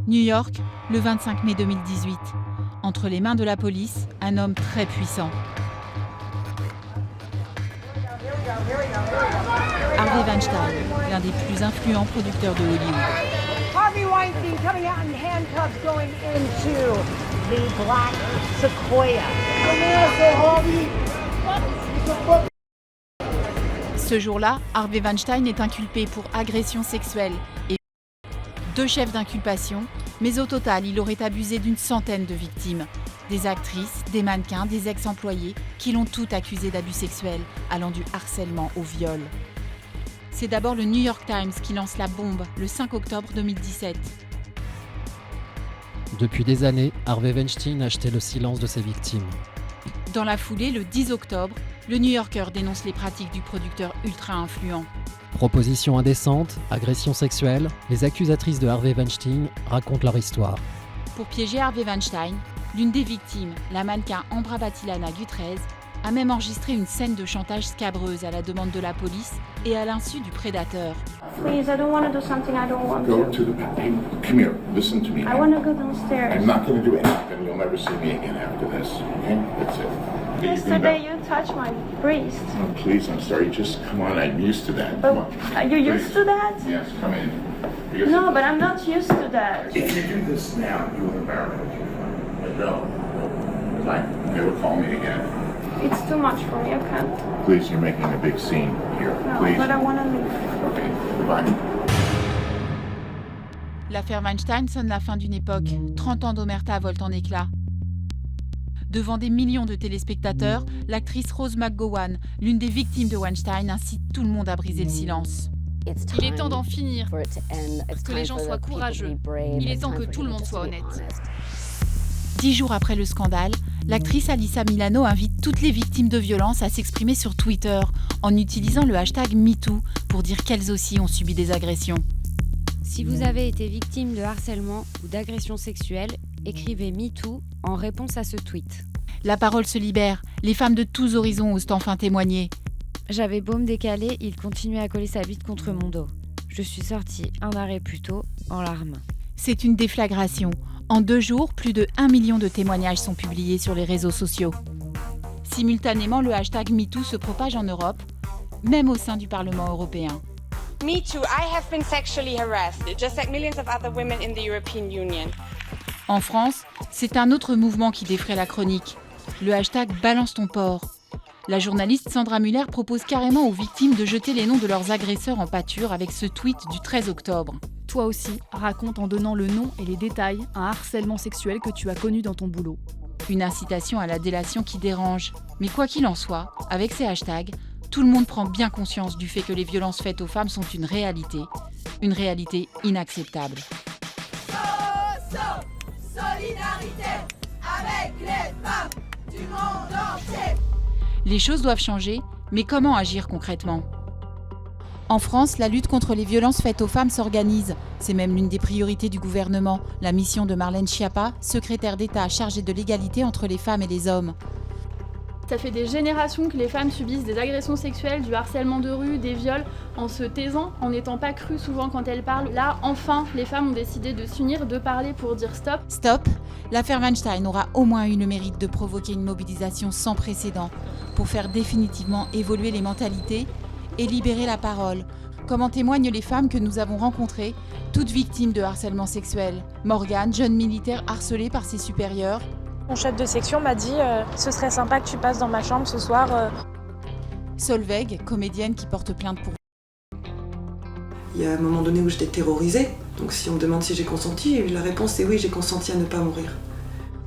New York, le 25 mai 2018. Entre les mains de la police, un homme très puissant. Harvey Weinstein, l'un des plus influents producteurs de Hollywood. Harvey Weinstein coming out in handcuffs going into the Black Sequoia. Ce jour-là, Harvey Weinstein est inculpé pour agression sexuelle et 2 chefs d'inculpation, mais au total, il aurait abusé d'une centaine de victimes. Des actrices, des mannequins, des ex-employés qui l'ont toutes accusé d'abus sexuels, allant du harcèlement au viol. C'est d'abord le New York Times qui lance la bombe le 5 octobre 2017. Depuis des années, Harvey Weinstein achetait le silence de ses victimes. Dans la foulée, le 10 octobre, le New Yorker dénonce les pratiques du producteur ultra influent. Propositions indécentes, agressions sexuelles, les accusatrices de Harvey Weinstein racontent leur histoire. Pour piéger Harvey Weinstein, l'une des victimes, la mannequin Ambra Batilana Gutierrez, a même enregistré une scène de chantage scabreuse à la demande de la police et à l'insu du prédateur. Please, I don't want to do something I don't want Go to. to the... Hey, come here. Listen to me. I want to go downstairs. I'm not going to do anything. You'll never see me again after this. Okay? That's it. Okay, you can Yesterday go. you touched my breast. Oh, please, I'm sorry. Just come on. I'm used to that. But Come on. are you used to that? Yes, come in. Because No, but I'm not used to that. If you do this now, you will embarrass me. No. Fine. Never call me again. It's too much for me, I can't. Please, you're making a big scene here. No, Please. but I want to leave. Okay, goodbye. L'affaire Weinstein sonne la fin d'une époque. 30 ans d'omerta volent en éclats. Devant des millions de téléspectateurs, l'actrice Rose McGowan, l'une des victimes de Weinstein, incite tout le monde à briser le silence. Il est temps d'en finir, que les gens soient courageux. Il est temps que tout le monde soit honnête. 10 jours après le scandale, l'actrice Alyssa Milano invite toutes les victimes de violences à s'exprimer sur Twitter en utilisant le hashtag MeToo pour dire qu'elles aussi ont subi des agressions. Si vous avez été victime de harcèlement ou d'agression sexuelle, écrivez MeToo en réponse à ce tweet. La parole se libère, les femmes de tous horizons osent enfin témoigner. J'avais beau me décaler, il continuait à coller sa bite contre mon dos. Je suis sortie un arrêt plus tôt, en larmes. C'est une déflagration. En 2 jours, plus de 1 million de témoignages sont publiés sur les réseaux sociaux. Simultanément, le hashtag MeToo se propage en Europe, même au sein du Parlement européen. Me too. I have been sexually harassed, just like millions of other women in the European Union. En France, c'est un autre mouvement qui défraie la chronique, le hashtag Balance ton porc. La journaliste Sandra Muller propose carrément aux victimes de jeter les noms de leurs agresseurs en pâture avec ce tweet du 13 octobre. Toi aussi, raconte en donnant le nom et les détails un harcèlement sexuel que tu as connu dans ton boulot. Une incitation à la délation qui dérange. Mais quoi qu'il en soit, avec ces hashtags, tout le monde prend bien conscience du fait que les violences faites aux femmes sont une réalité inacceptable. Solidarité avec les femmes du monde entier. Les choses doivent changer, mais comment agir concrètement ? En France, la lutte contre les violences faites aux femmes s'organise. C'est même l'une des priorités du gouvernement, la mission de Marlène Schiappa, secrétaire d'État chargée de l'égalité entre les femmes et les hommes. Ça fait des générations que les femmes subissent des agressions sexuelles, du harcèlement de rue, des viols, en se taisant, en n'étant pas crues souvent quand elles parlent. Là, enfin, les femmes ont décidé de s'unir, de parler pour dire stop. Stop ! L'affaire Weinstein aura au moins eu le mérite de provoquer une mobilisation sans précédent pour faire définitivement évoluer les mentalités et libérer la parole, comme en témoignent les femmes que nous avons rencontrées, toutes victimes de harcèlement sexuel. Morgane, jeune militaire harcelée par ses supérieurs. Mon chef de section m'a dit ce serait sympa que tu passes dans ma chambre ce soir. Solveig, comédienne qui porte plainte pour... Il y a un moment donné où j'étais terrorisée, donc si on me demande si j'ai consenti, la réponse est oui, j'ai consenti à ne pas mourir.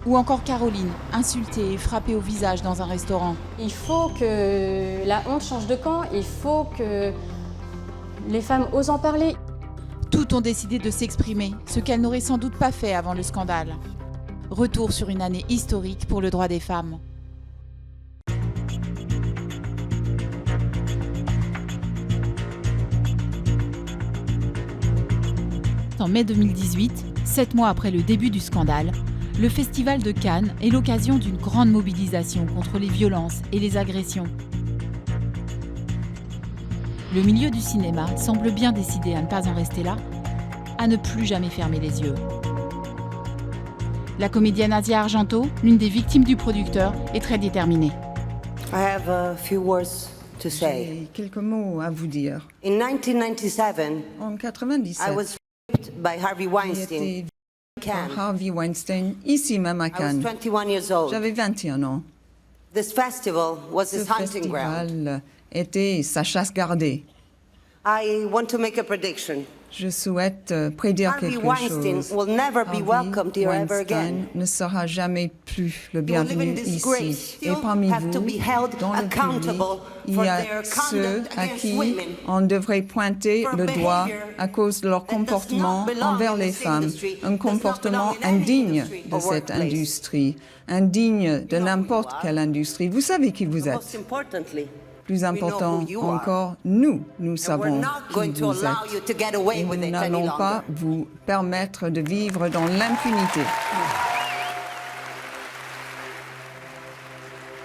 Ou encore Caroline, insultée et frappée au visage dans un restaurant. Il faut que la honte change de camp, il faut que les femmes osent en parler. Toutes ont décidé de s'exprimer, ce qu'elles n'auraient sans doute pas fait avant le scandale. Retour sur une année historique pour le droit des femmes. En mai 2018, 7 mois après le début du scandale, le Festival de Cannes est l'occasion d'une grande mobilisation contre les violences et les agressions. Le milieu du cinéma semble bien décidé à ne pas en rester là, à ne plus jamais fermer les yeux. La comédienne Asia Argento, l'une des victimes du producteur, est très déterminée. J'ai quelques mots à vous dire. In 1997, en 1997, I was raped by Harvey Weinstein. J'ai été par Harvey Weinstein, ici même à Cannes. J'avais 21 ans. This festival was Ce his hunting ground. festival était sa chasse gardée. I want to make a prediction. Je souhaite prédire Harvey quelque Weinstein chose. will never be welcomed here ever again. Ne sera jamais plus le He will live bienvenu in disgrace. ici. Et He'll parmi have to vous, be held dans le public, accountable il for y a their ceux conduct à against qui women, on devrait pointer for le doigt behavior à cause de leur that does comportement not belong envers in les this femmes, industry, un does not comportement belong in any indigne industry de or cette workplace. industrie, indigne de n'importe quelle industrie. Vous savez qui vous êtes. Most importantly, Plus important encore, nous savons qui vous êtes. Et nous n'allons pas vous permettre de vivre dans l'impunité.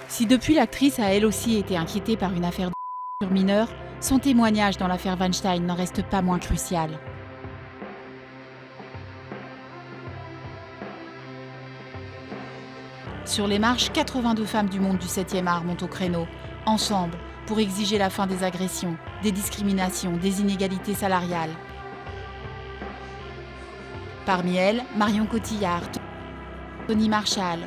Si depuis l'actrice a elle aussi été inquiétée par une affaire sur mineur, son témoignage dans l'affaire Weinstein n'en reste pas moins crucial. Sur les marches, 82 femmes du monde du 7e art montent au créneau, ensemble, pour exiger la fin des agressions, des discriminations, des inégalités salariales. Parmi elles, Marion Cotillard, Tony Marshall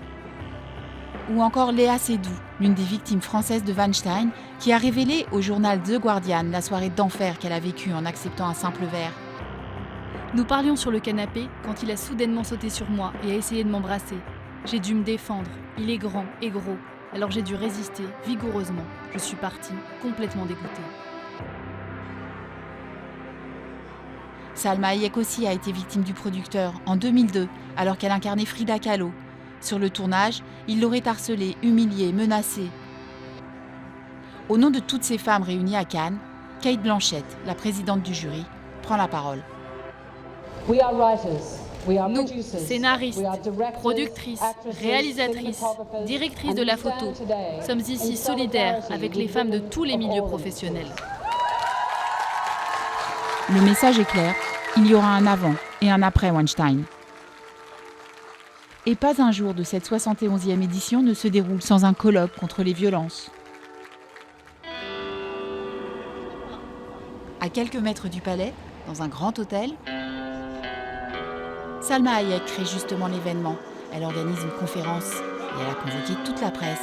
ou encore Léa Seydoux, l'une des victimes françaises de Weinstein, qui a révélé au journal The Guardian la soirée d'enfer qu'elle a vécue en acceptant un simple verre. Nous parlions sur le canapé quand il a soudainement sauté sur moi et a essayé de m'embrasser. J'ai dû me défendre, il est grand et gros. Alors j'ai dû résister vigoureusement. Je suis partie, complètement dégoûtée. Salma Hayek aussi a été victime du producteur en 2002, alors qu'elle incarnait Frida Kahlo. Sur le tournage, il l'aurait harcelée, humiliée, menacée. Au nom de toutes ces femmes réunies à Cannes, Kate Blanchett, la présidente du jury, prend la parole. Nous, scénaristes, productrices, réalisatrices, directrices de la photo, sommes ici solidaires avec les femmes de tous les milieux professionnels. Le message est clair, il y aura un avant et un après Weinstein. Et pas un jour de cette 71e édition ne se déroule sans un colloque contre les violences. À quelques mètres du palais, dans un grand hôtel, Salma Hayek crée justement l'événement. Elle organise une conférence et elle a convoqué toute la presse.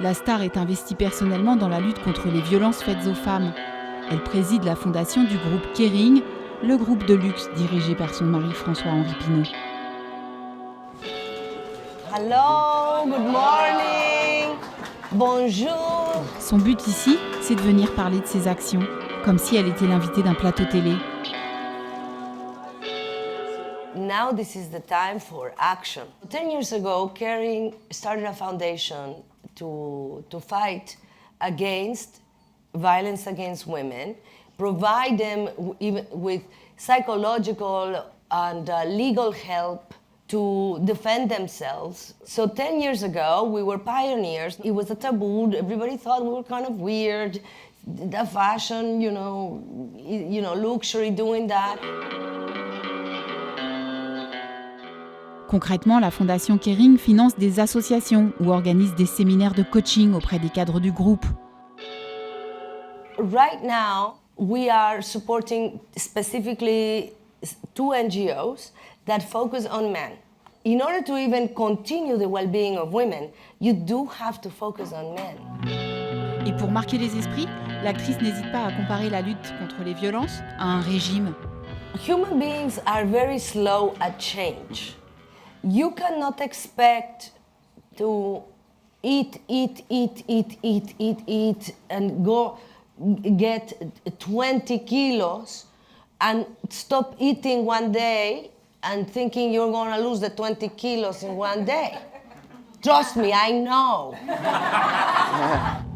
La star est investie personnellement dans la lutte contre les violences faites aux femmes. Elle préside la fondation du groupe Kering, le groupe de luxe dirigé par son mari François-Henri Pinault. Hello, good morning, bonjour. Son but ici, c'est de venir parler de ses actions, comme si elle était l'invitée d'un plateau télé. Now this is the time for action. 10 years ago, Kering started a foundation to fight against violence against women, provide them even with psychological and legal help to defend themselves. So 10 years ago, we were pioneers. It was a taboo. Everybody thought we were kind of weird. The fashion, luxury, doing that. Concrètement, la Fondation Kering finance des associations ou organise des séminaires de coaching auprès des cadres du groupe. Right now, we are supporting specifically 2 NGOs that focus on men. In order to even continue the well-being of women, you do have to focus on men. Et pour marquer les esprits, l'actrice n'hésite pas à comparer la lutte contre les violences à un régime. Human beings are very slow at change. You cannot expect to eat, and go get 20 kilos and stop eating one day and thinking you're going to lose the 20 kilos in one day. Trust me, I know.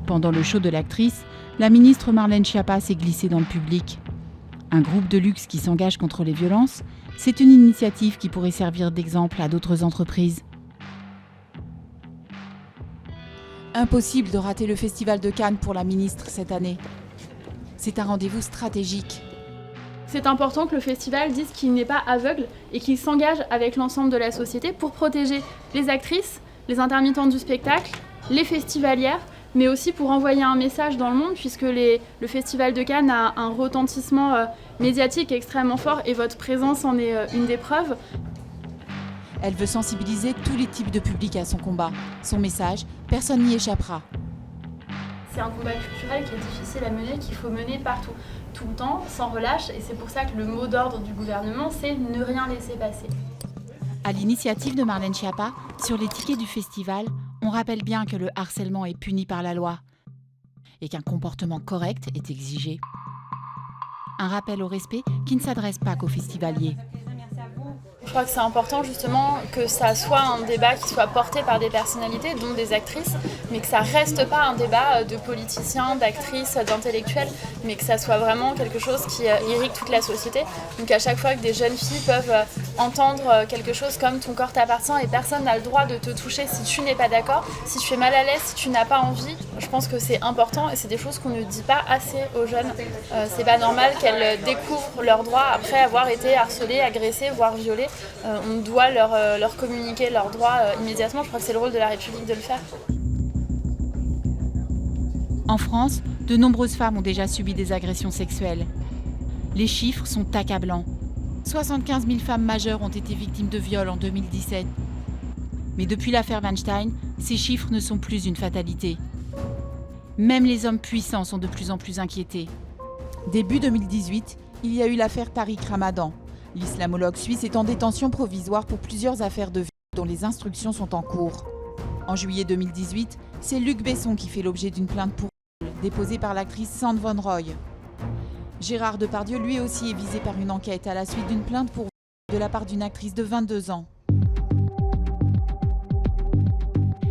Pendant le show de l'actrice, la ministre Marlène Schiappa s'est glissée dans le public. Un groupe de luxe qui s'engage contre les violences, c'est une initiative qui pourrait servir d'exemple à d'autres entreprises. Impossible de rater le Festival de Cannes pour la ministre cette année. C'est un rendez-vous stratégique. c'est important que le festival dise qu'il n'est pas aveugle et qu'il s'engage avec l'ensemble de la société pour protéger les actrices, les intermittentes du spectacle, les festivalières, mais aussi pour envoyer un message dans le monde, puisque le Festival de Cannes a un retentissement médiatique extrêmement fort et votre présence en est une des preuves. Elle veut sensibiliser tous les types de publics à son combat. Son message, personne n'y échappera. C'est un combat culturel qui est difficile à mener, qu'il faut mener partout, tout le temps, sans relâche, et c'est pour ça que le mot d'ordre du gouvernement, c'est ne rien laisser passer. À l'initiative de Marlène Schiappa, sur les tickets du festival, on rappelle bien que le harcèlement est puni par la loi et qu'un comportement correct est exigé. Un rappel au respect qui ne s'adresse pas qu'aux festivaliers. Je crois que c'est important justement que ça soit un débat qui soit porté par des personnalités, dont des actrices, mais que ça reste pas un débat de politiciens, d'actrices, d'intellectuels, mais que ça soit vraiment quelque chose qui irrigue toute la société. Donc à chaque fois que des jeunes filles peuvent entendre quelque chose comme « ton corps t'appartient » et personne n'a le droit de te toucher si tu n'es pas d'accord, si tu es mal à l'aise, si tu n'as pas envie, je pense que c'est important et c'est des choses qu'on ne dit pas assez aux jeunes. C'est pas normal qu'elles découvrent leurs droits après avoir été harcelées, agressées, voire violées. On doit leur communiquer leurs droits immédiatement. Je crois que c'est le rôle de la République de le faire. En France, de nombreuses femmes ont déjà subi des agressions sexuelles. Les chiffres sont accablants. 75 000 femmes majeures ont été victimes de viols en 2017. Mais depuis l'affaire Weinstein, ces chiffres ne sont plus une fatalité. Même les hommes puissants sont de plus en plus inquiétés. Début 2018, il y a eu l'affaire Tariq Ramadan. L'islamologue suisse est en détention provisoire pour plusieurs affaires de viol dont les instructions sont en cours. En juillet 2018, c'est Luc Besson qui fait l'objet d'une plainte pour viol déposée par l'actrice Sand Von Roy. Gérard Depardieu, lui aussi, est visé par une enquête à la suite d'une plainte pour viol de la part d'une actrice de 22 ans.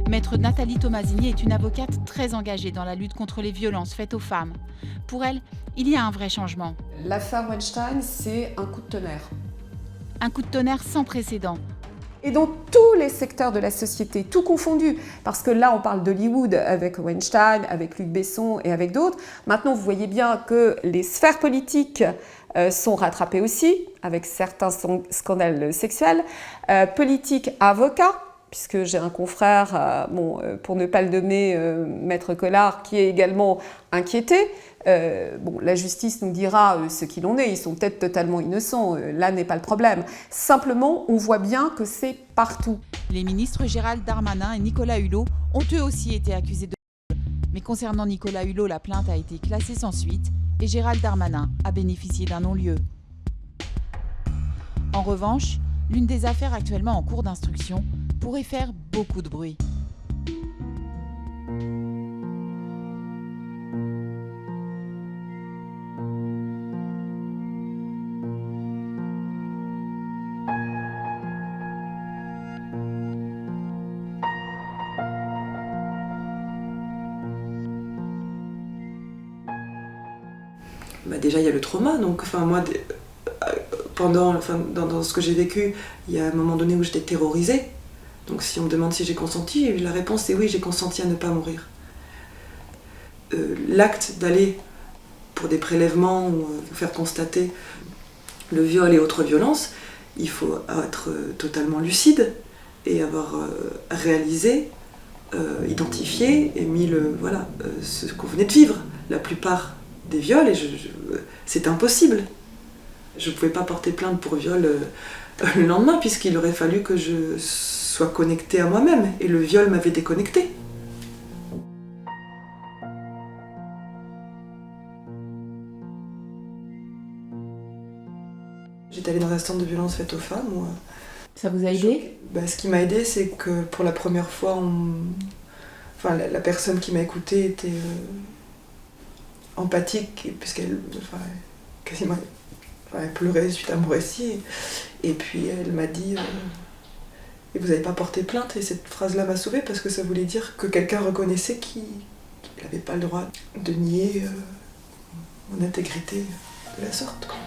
Maître Nathalie Tomasini est une avocate très engagée dans la lutte contre les violences faites aux femmes. Pour elle, il y a un vrai changement. L'affaire Weinstein, c'est un coup de tonnerre. Un coup de tonnerre sans précédent. Et dans tous les secteurs de la société, tout confondu, parce que là on parle d'Hollywood avec Weinstein, avec Luc Besson et avec d'autres. Maintenant vous voyez bien que les sphères politiques sont rattrapées aussi, avec certains scandales sexuels. Politiques, avocats, puisque j'ai un confrère, pour ne pas le nommer, Maître Collard, qui est également inquiété. La justice nous dira ce qu'il en est, ils sont peut-être totalement innocents, là n'est pas le problème. Simplement, on voit bien que c'est partout. Les ministres Gérald Darmanin et Nicolas Hulot ont eux aussi été accusés de viol. Mais concernant Nicolas Hulot, la plainte a été classée sans suite et Gérald Darmanin a bénéficié d'un non-lieu. En revanche, l'une des affaires actuellement en cours d'instruction pourrait faire beaucoup de bruit. Déjà, il y a le trauma. Donc, moi, dans ce que j'ai vécu, il y a un moment donné où j'étais terrorisée. Donc, si on me demande si j'ai consenti, la réponse est oui, j'ai consenti à ne pas mourir. L'acte d'aller pour des prélèvements ou faire constater le viol et autres violences, il faut être totalement lucide et avoir réalisé, identifié et mis ce qu'on venait de vivre. La plupart des viols, et c'est impossible. Je ne pouvais pas porter plainte pour viol le lendemain, puisqu'il aurait fallu que je sois connectée à moi-même, et le viol m'avait déconnectée. J'étais allée dans un centre de violence faite aux femmes. Où, ça vous a aidé ? Ce qui m'a aidé, c'est que pour la première fois, la personne qui m'a écoutée était empathique, puisqu'elle quasiment elle pleurait suite à mon récit. Et puis elle m'a dit et vous n'avez pas porté plainte, et cette phrase-là m'a sauvée parce que ça voulait dire que quelqu'un reconnaissait qu'il n'avait pas le droit de nier mon intégrité de la sorte, quoi.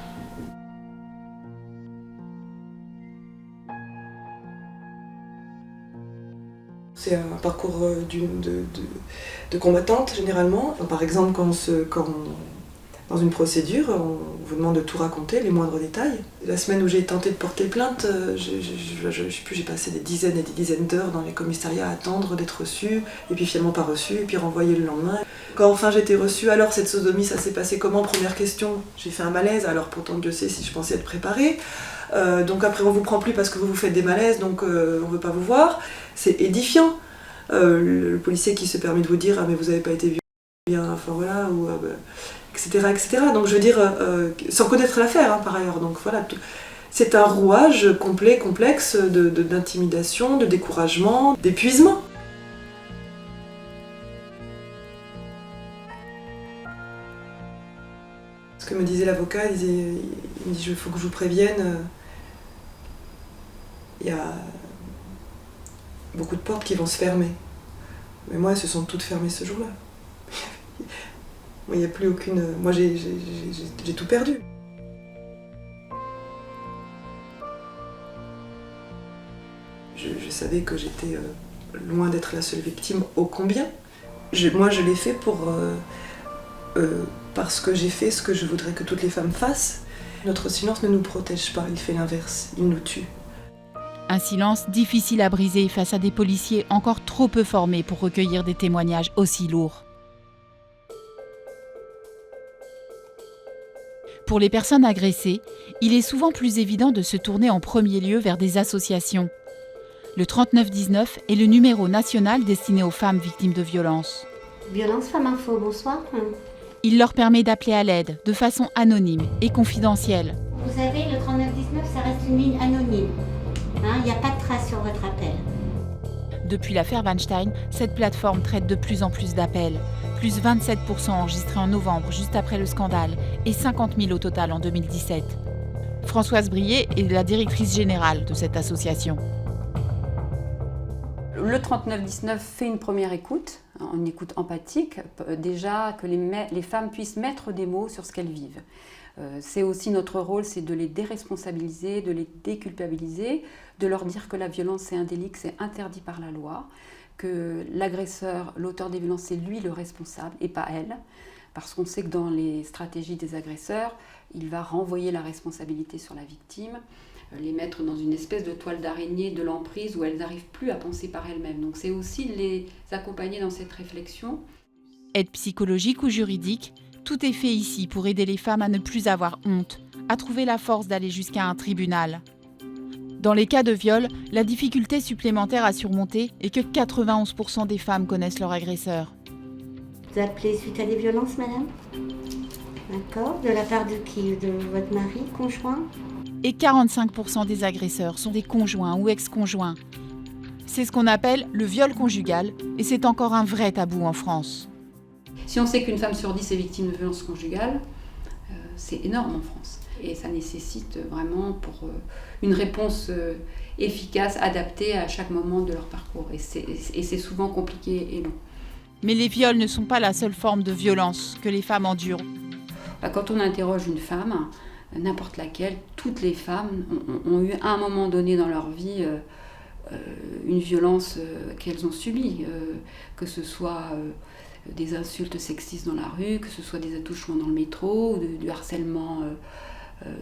C'est un parcours de combattante généralement. Par exemple, quand Dans une procédure, on vous demande de tout raconter, les moindres détails. La semaine où j'ai tenté de porter plainte, je sais plus, j'ai passé des dizaines et des dizaines d'heures dans les commissariats à attendre d'être reçue, et puis finalement pas reçue, et puis renvoyée le lendemain. Quand enfin j'ai été reçue, alors cette sodomie, ça s'est passé comment? Première question, j'ai fait un malaise, alors pourtant Dieu sait si je pensais être préparée. Donc après on vous prend plus parce que vous faites des malaises, donc on veut pas vous voir. C'est édifiant. Le policier qui se permet de vous dire « Ah mais vous avez pas été bien, enfin voilà », ou etc., etc. Donc je veux dire, sans connaître l'affaire par ailleurs, donc voilà, c'est un rouage complet, complexe d'intimidation, de découragement, d'épuisement. Ce que me disait l'avocat, il me dit « Il faut que je vous prévienne, il y a beaucoup de portes qui vont se fermer. » Mais moi, elles se sont toutes fermées ce jour-là. Il n'y a plus aucune... Moi, j'ai tout perdu. Je savais que j'étais loin d'être la seule victime, ô combien. Moi, je l'ai fait parce que j'ai fait ce que je voudrais que toutes les femmes fassent. Notre silence ne nous protège pas, il fait l'inverse, il nous tue. Un silence difficile à briser face à des policiers encore trop peu formés pour recueillir des témoignages aussi lourds. Pour les personnes agressées, il est souvent plus évident de se tourner en premier lieu vers des associations. Le 3919 est le numéro national destiné aux femmes victimes de violences. Violence Femmes Info, bonsoir. Il leur permet d'appeler à l'aide de façon anonyme et confidentielle. Vous savez, le 3919, ça reste une ligne anonyme. Il n'y a pas de trace sur votre appel. Depuis l'affaire Weinstein, cette plateforme traite de plus en plus d'appels. Plus 27% enregistrés en novembre, juste après le scandale, et 50 000 au total en 2017. Françoise Brier est la directrice générale de cette association. Le 3919 fait une première écoute, une écoute empathique, déjà que les femmes puissent mettre des mots sur ce qu'elles vivent. C'est aussi notre rôle, c'est de les déresponsabiliser, de les déculpabiliser, de leur dire que la violence c'est un délit, que c'est interdit par la loi, que l'agresseur, l'auteur des violences, c'est lui le responsable et pas elle, parce qu'on sait que dans les stratégies des agresseurs, il va renvoyer la responsabilité sur la victime, les mettre dans une espèce de toile d'araignée de l'emprise où elles n'arrivent plus à penser par elles-mêmes. Donc c'est aussi de les accompagner dans cette réflexion. Aide psychologique ou juridique, tout est fait ici pour aider les femmes à ne plus avoir honte, à trouver la force d'aller jusqu'à un tribunal. Dans les cas de viol, la difficulté supplémentaire à surmonter est que 91% des femmes connaissent leur agresseur. Vous appelez suite à des violences, madame? D'accord. De la part de qui? De votre mari, conjoint? Et 45% des agresseurs sont des conjoints ou ex-conjoints. C'est ce qu'on appelle le viol conjugal et c'est encore un vrai tabou en France. Si on sait qu'une femme sur 10 est victime de violences conjugales, c'est énorme en France. Et ça nécessite vraiment pour une réponse efficace, adaptée à chaque moment de leur parcours. Et c'est souvent compliqué et long. Mais les viols ne sont pas la seule forme de violence que les femmes endurent. Quand on interroge une femme, n'importe laquelle, toutes les femmes ont eu à un moment donné dans leur vie une violence qu'elles ont subie, que ce soit des insultes sexistes dans la rue, que ce soit des attouchements dans le métro, du harcèlement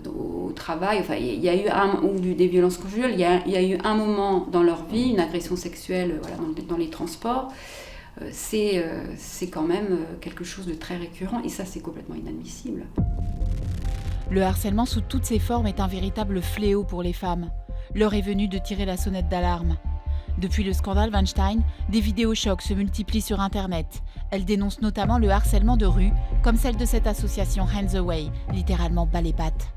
au travail, enfin, il y a eu des violences conjugales, il y a eu un moment dans leur vie, une agression sexuelle dans les transports. C'est quand même quelque chose de très récurrent et ça c'est complètement inadmissible. Le harcèlement sous toutes ses formes est un véritable fléau pour les femmes. L'heure est venue de tirer la sonnette d'alarme. Depuis le scandale Weinstein, des vidéos chocs se multiplient sur Internet. Elles dénoncent notamment le harcèlement de rue, comme celle de cette association Hands Away, littéralement bas les pattes.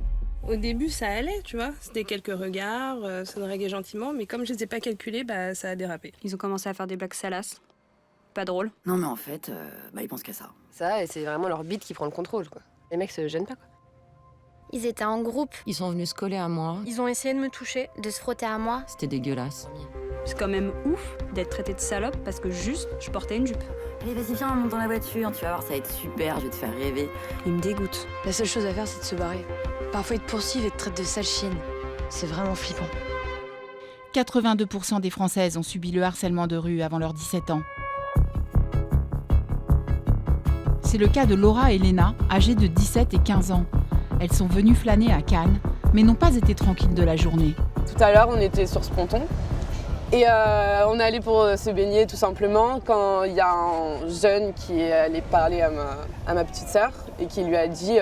Au début, ça allait, tu vois. C'était quelques regards, ça draguait gentiment, mais comme je les ai pas calculés, ça a dérapé. Ils ont commencé à faire des blagues salaces. Pas drôle. Non, mais en fait, ils pensent qu'à ça. Ça, et c'est vraiment leur bite qui prend le contrôle, quoi. Les mecs se gênent pas, quoi. Ils étaient en groupe. Ils sont venus se coller à moi. Ils ont essayé de me toucher, de se frotter à moi. C'était dégueulasse. C'est quand même ouf d'être traitée de salope parce que juste, je portais une jupe. Allez, vas-y, viens, on monte dans la voiture, tu vas voir, ça va être super, je vais te faire rêver. Il me dégoûte. La seule chose à faire, c'est de se barrer. Parfois, ils te poursuivent et te traitent de sale chienne. C'est vraiment flippant. 82% des Françaises ont subi le harcèlement de rue avant leurs 17 ans. C'est le cas de Laura et Léna, âgées de 17 et 15 ans. Elles sont venues flâner à Cannes, mais n'ont pas été tranquilles de la journée. Tout à l'heure, on était sur ce ponton et on est allé pour se baigner tout simplement quand il y a un jeune qui est allé parler à ma petite sœur et qui lui a dit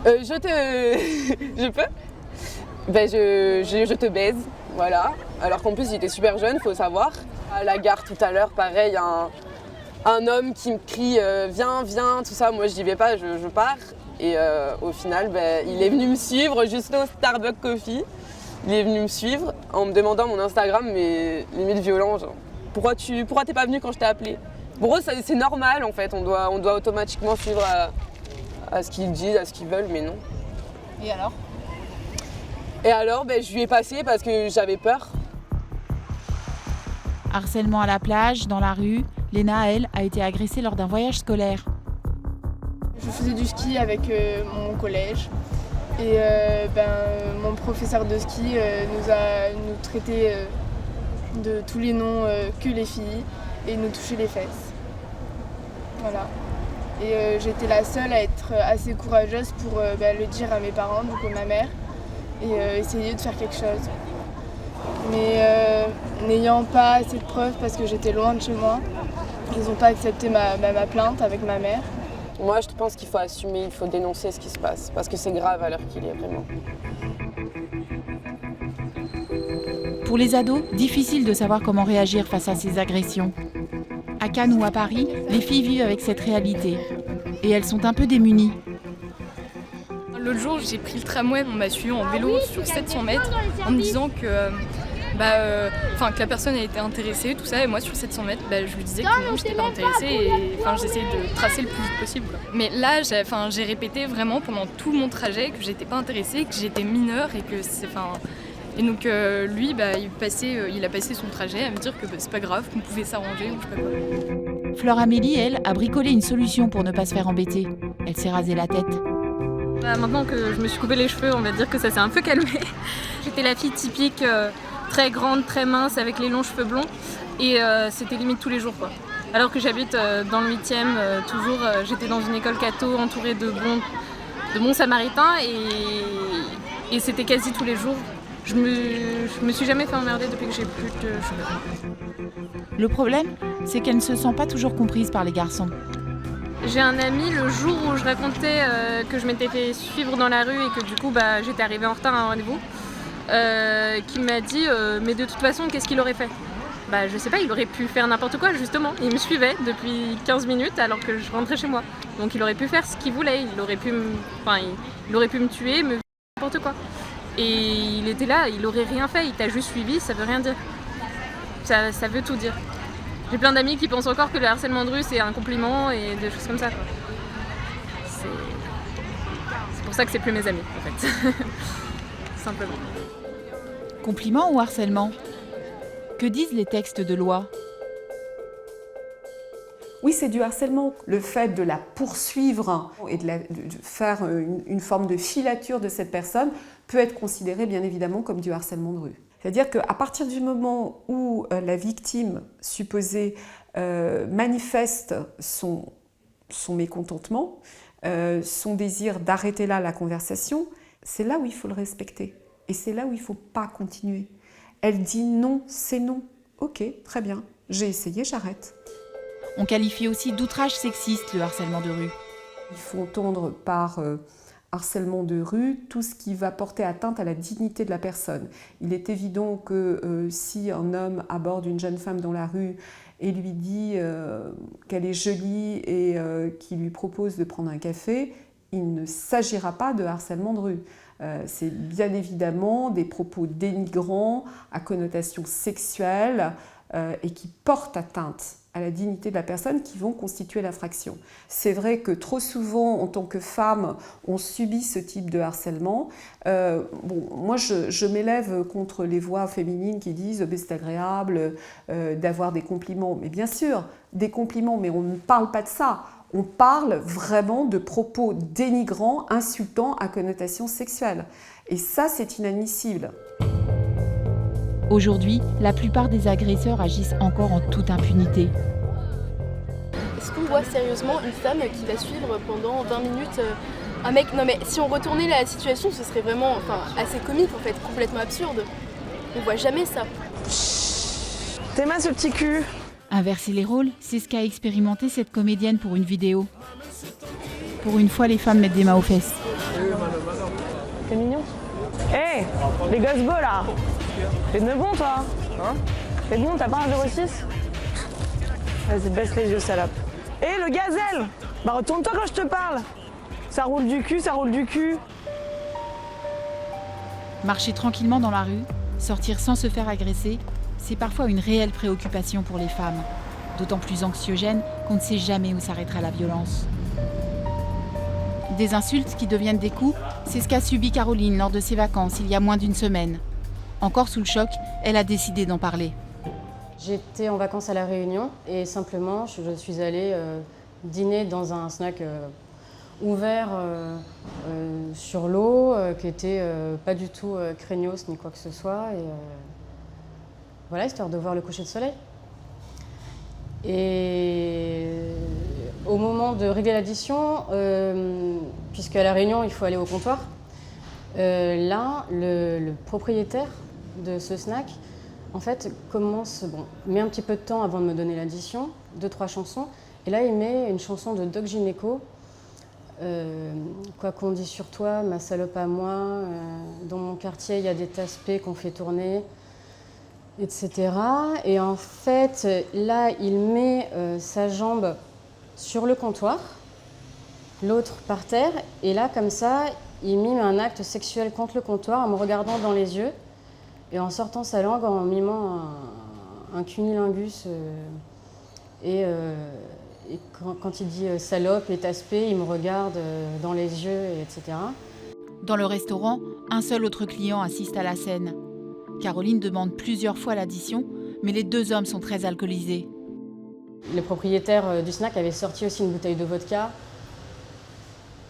je peux je te baise, voilà. Alors qu'en plus il était super jeune, faut savoir. À la gare tout à l'heure, pareil, un homme qui me crie viens, tout ça. Moi j'y vais pas, je pars. Et au final, il est venu me suivre juste au Starbucks Coffee. Il est venu me suivre en me demandant mon Instagram, mais limite violent, genre pourquoi t'es pas venu quand je t'ai appelé? Pour eux c'est normal en fait, on doit automatiquement suivre à ce qu'ils disent, à ce qu'ils veulent, mais non. Et alors je lui ai passé parce que j'avais peur. Harcèlement à la plage, dans la rue, Léna, elle, a été agressée lors d'un voyage scolaire. Je faisais du ski avec mon collège et mon professeur de ski nous traitait de tous les noms que les filles et nous touchait les fesses. Voilà. Et j'étais la seule à être assez courageuse pour le dire à mes parents, donc à ma mère, et essayer de faire quelque chose. Mais n'ayant pas assez de preuves parce que j'étais loin de chez moi, ils n'ont pas accepté ma plainte avec ma mère. Moi, je pense qu'il faut assumer, il faut dénoncer ce qui se passe, parce que c'est grave à l'heure qu'il est, vraiment. Pour les ados, difficile de savoir comment réagir face à ces agressions. À Cannes ou à Paris, les filles vivent avec cette réalité. Et elles sont un peu démunies. L'autre jour, j'ai pris le tramway, on m'a suivi en vélo sur 700 mètres en me disant que la personne a été intéressée, tout ça, et moi sur 700 mètres, je lui disais que non, je n'étais pas intéressée, et j'essayais de tracer le plus vite possible, quoi. Mais là, j'ai répété vraiment pendant tout mon trajet que j'étais pas intéressée, que j'étais mineure, et que c'est... Et donc lui, il a passé son trajet à me dire que c'est pas grave, qu'on pouvait s'arranger, ou je sais pas quoi. Fleur Amélie, elle, a bricolé une solution pour ne pas se faire embêter. Elle s'est rasé la tête. Maintenant que je me suis coupé les cheveux, on va dire que ça s'est un peu calmé. J'étais la fille typique, très grande, très mince, avec les longs cheveux blonds. Et c'était limite tous les jours, quoi. Alors que j'habite dans le 8e, toujours, j'étais dans une école catho entourée de bons samaritains. Et c'était quasi tous les jours. Je me suis jamais fait emmerder depuis que j'ai plus de cheveux. Le problème, c'est qu'elle ne se sent pas toujours comprise par les garçons. J'ai un ami, le jour où je racontais que je m'étais fait suivre dans la rue et que du coup j'étais arrivée en retard à un rendez-vous, qui m'a dit mais de toute façon qu'est-ce qu'il aurait fait? Je sais pas, il aurait pu faire n'importe quoi justement. Il me suivait depuis 15 minutes alors que je rentrais chez moi. Donc il aurait pu faire ce qu'il voulait, il aurait pu me tuer, me n'importe quoi. Et il était là, il aurait rien fait, il t'a juste suivi, ça veut rien dire. Ça veut tout dire. J'ai plein d'amis qui pensent encore que le harcèlement de rue c'est un compliment et des choses comme ça, quoi. C'est pour ça que c'est plus mes amis en fait. Simplement. Compliment ou harcèlement? Que disent les textes de loi? Oui, c'est du harcèlement. Le fait de la poursuivre et de faire une forme de filature de cette personne peut être considéré bien évidemment comme du harcèlement de rue. C'est-à-dire qu'à partir du moment où la victime supposée manifeste son mécontentement, son désir d'arrêter là la conversation, c'est là où il faut le respecter. Et c'est là où il ne faut pas continuer. Elle dit non, c'est non. Ok, très bien, j'ai essayé, j'arrête. On qualifie aussi d'outrage sexiste le harcèlement de rue. Il faut entendre par harcèlement de rue tout ce qui va porter atteinte à la dignité de la personne. Il est évident que si un homme aborde une jeune femme dans la rue et lui dit qu'elle est jolie et qu'il lui propose de prendre un café, il ne s'agira pas de harcèlement de rue. C'est bien évidemment des propos dénigrants, à connotation sexuelle et qui portent atteinte à la dignité de la personne qui vont constituer l'infraction. C'est vrai que trop souvent, en tant que femme, on subit ce type de harcèlement. Moi, je m'élève contre les voix féminines qui disent « c'est agréable d'avoir des compliments ». Mais bien sûr, des compliments, mais on ne parle pas de ça. On parle vraiment de propos dénigrants, insultants à connotation sexuelle. Et ça, c'est inadmissible. Aujourd'hui, la plupart des agresseurs agissent encore en toute impunité. Est-ce qu'on doit vois sérieusement une femme qui va suivre pendant 20 minutes un mec. Non mais si on retournait la situation, ce serait vraiment assez comique en fait, complètement absurde. On voit jamais ça. T'es mince ce petit cul. Inverser les rôles, c'est ce qu'a expérimenté cette comédienne pour une vidéo. Pour une fois, les femmes mettent des mains aux fesses. C'est mignon. Hé, les gosses beaux là. T'es de bon toi, hein? T'es bon, t'as pas un 06? Vas-y, baisse les yeux, salope. Hé, le gazelle! Bah retourne-toi quand je te parle. Ça roule du cul, ça roule du cul. Marcher tranquillement dans la rue, sortir sans se faire agresser, c'est parfois une réelle préoccupation pour les femmes. D'autant plus anxiogène qu'on ne sait jamais où s'arrêtera la violence. Des insultes qui deviennent des coups, c'est ce qu'a subi Caroline lors de ses vacances il y a moins d'une semaine. Encore sous le choc, elle a décidé d'en parler. J'étais en vacances à La Réunion et simplement je suis allée dîner dans un snack ouvert sur l'eau, qui était pas du tout craignos ni quoi que ce soit. Et, voilà, histoire de voir le coucher de soleil. Et au moment de régler l'addition, puisque à La Réunion, il faut aller au comptoir, là, le propriétaire de ce snack, en fait, met un petit peu de temps avant de me donner l'addition, 2-3 chansons, et là, il met une chanson de Doc Gynéco, quoi qu'on dit sur toi, ma salope à moi, dans mon quartier, il y a des taspés qu'on fait tourner, etc. Et en fait, là, il met sa jambe sur le comptoir, l'autre par terre, et là, comme ça, il mime un acte sexuel contre le comptoir en me regardant dans les yeux et en sortant sa langue, en mimant un cunilingus. Et quand il dit salope et taspé, il me regarde dans les yeux, etc. Dans le restaurant, un seul autre client assiste à la scène. Caroline demande plusieurs fois l'addition, mais les deux hommes sont très alcoolisés. Le propriétaire du snack avait sorti aussi une bouteille de vodka.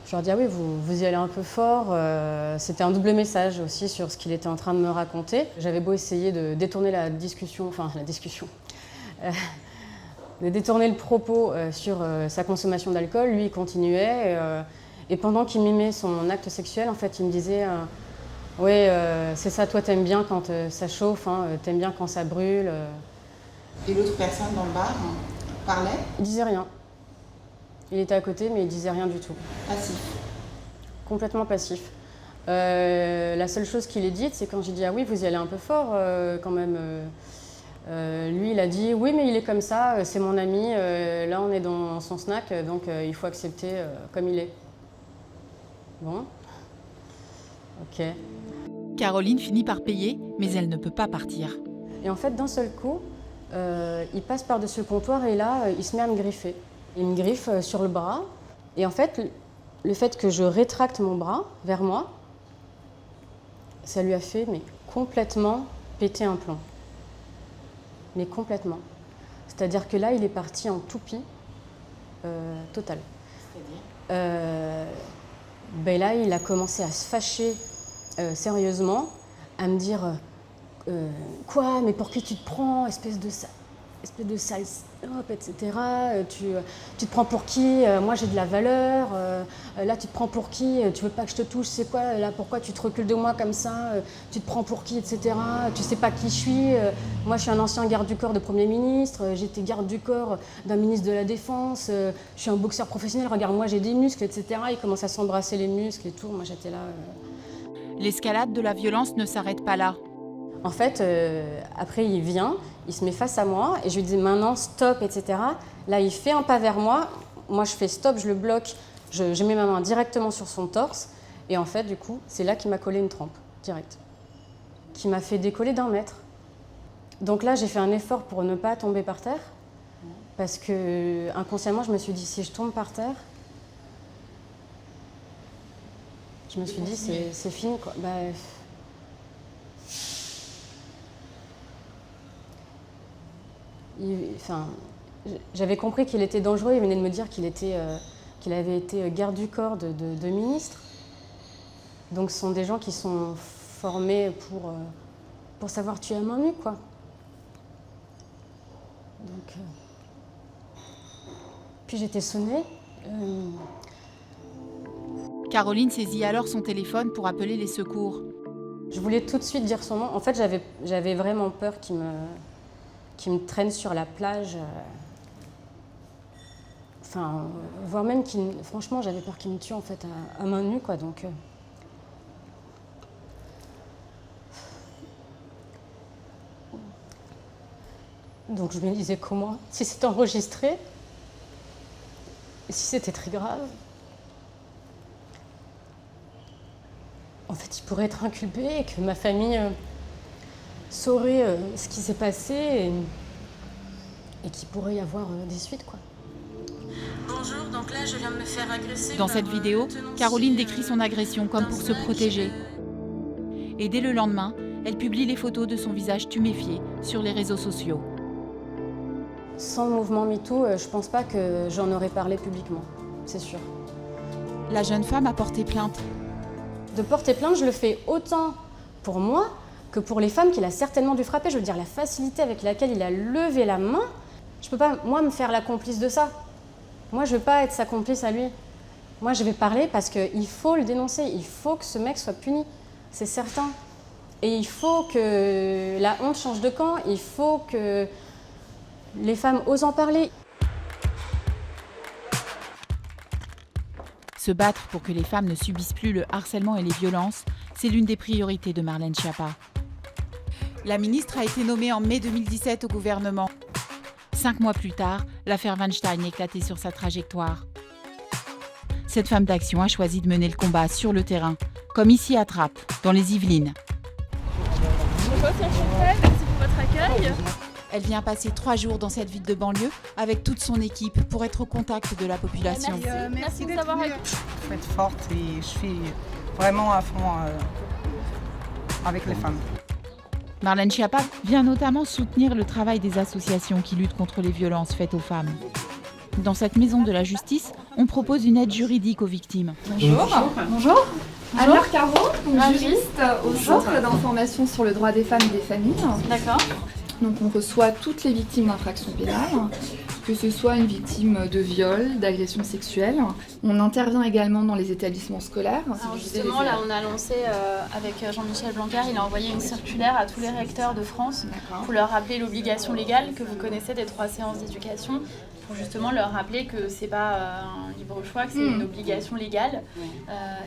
Je leur dis, ah oui, vous y allez un peu fort. C'était un double message aussi sur ce qu'il était en train de me raconter. J'avais beau essayer de détourner de détourner le propos sur sa consommation d'alcool, lui il continuait. Et pendant qu'il mimait son acte sexuel, en fait, il me disait, oui, c'est ça, toi t'aimes bien quand ça chauffe, hein, t'aimes bien quand ça brûle. Et l'autre personne dans le bar parlait? Il disait rien. Il était à côté, mais il disait rien du tout. Passif. Complètement passif. La seule chose qu'il ait dite, c'est quand j'ai dit, ah oui, vous y allez un peu fort quand même. Lui, il a dit, oui, mais il est comme ça, c'est mon ami, là on est dans son snack, donc il faut accepter comme il est. Bon. Ok. Caroline finit par payer, mais elle ne peut pas partir. Et en fait, d'un seul coup, il passe par-dessus le comptoir et là, il se met à me griffer. Il me griffe sur le bras. Et en fait, le fait que je rétracte mon bras vers moi, ça lui a fait complètement péter un plomb. Mais complètement. C'est-à-dire que là, il est parti en toupie totale. C'est-à-dire là, il a commencé à se fâcher sérieusement, à me dire quoi, mais pour qui tu te prends, espèce de sale salope, etc. Tu te prends pour qui? Moi, j'ai de la valeur. Là, tu te prends pour qui? Tu veux pas que je te touche? C'est quoi? Là, pourquoi tu te recules de moi comme ça? Tu te prends pour qui, etc. Tu sais pas qui je suis. Moi, je suis un ancien garde du corps de Premier ministre. J'étais garde du corps d'un ministre de la Défense. Je suis un boxeur professionnel. Regarde, moi, j'ai des muscles, etc. Il commence à s'embrasser les muscles et tout. Moi, j'étais là. L'escalade de la violence ne s'arrête pas là. En fait, après, il vient, il se met face à moi et je lui dis maintenant stop, etc. Là, il fait un pas vers moi. Moi, je fais stop, je le bloque. Je mets ma main directement sur son torse. Et en fait, du coup, c'est là qu'il m'a collé une trempe, direct. Qui m'a fait décoller d'1 mètre. Donc là, j'ai fait un effort pour ne pas tomber par terre. Parce que inconsciemment, je me suis dit, si je tombe par terre, je me suis dit, c'est fini, quoi. J'avais compris qu'il était dangereux, il venait de me dire qu'il avait été garde du corps de ministre. Donc ce sont des gens qui sont formés pour savoir tuer à main nue, quoi. Donc, Puis j'étais sonnée. Caroline saisit alors son téléphone pour appeler les secours. Je voulais tout de suite dire son nom. En fait, j'avais vraiment peur qu'il me traîne sur la plage. Enfin, voire même franchement, j'avais peur qu'il me tue en fait à main nue, quoi. Donc je me disais comment, si c'était enregistré, et si c'était très grave, en fait, il pourrait être inculpé et que ma famille saurait ce qui s'est passé et qu'il pourrait y avoir des suites, quoi. Bonjour, donc là je viens de me faire agresser. Dans cette vidéo, Caroline décrit son agression comme pour se protéger. Et dès le lendemain, elle publie les photos de son visage tuméfié sur les réseaux sociaux. Sans le mouvement MeToo, je pense pas que j'en aurais parlé publiquement, c'est sûr. La jeune femme a porté plainte. De porter plainte, je le fais autant pour moi que pour les femmes qu'il a certainement dû frapper. Je veux dire, la facilité avec laquelle il a levé la main, je peux pas, moi, me faire la complice de ça. Moi, je veux pas être sa complice à lui. Moi, je vais parler parce qu'il faut le dénoncer. Il faut que ce mec soit puni, c'est certain. Et il faut que la honte change de camp. Il faut que les femmes osent en parler. Se battre pour que les femmes ne subissent plus le harcèlement et les violences, c'est l'une des priorités de Marlène Schiappa. La ministre a été nommée en mai 2017 au gouvernement. 5 mois plus tard, l'affaire Weinstein éclatait sur sa trajectoire. Cette femme d'action a choisi de mener le combat sur le terrain, comme ici à Trappes, dans les Yvelines. Bonjour, merci pour votre accueil. Elle vient passer 3 jours dans cette ville de banlieue avec toute son équipe pour être au contact de la population. Merci de savoir. Il faut être forte et je suis vraiment à fond avec les femmes. Marlène Schiappa vient notamment soutenir le travail des associations qui luttent contre les violences faites aux femmes. Dans cette maison de la justice, on propose une aide juridique aux victimes. Bonjour. Bonjour. Anne-Laure Carreau, juriste au Centre d'information sur le droit des femmes et des familles. D'accord. Donc on reçoit toutes les victimes d'infractions pénales, que ce soit une victime de viol, d'agression sexuelle. On intervient également dans les établissements scolaires. Alors justement, là on a lancé avec Jean-Michel Blanquer, il a envoyé une circulaire à tous les recteurs de France pour leur rappeler l'obligation légale que vous connaissez des 3 séances d'éducation, pour justement leur rappeler que c'est pas un libre choix, que c'est une obligation légale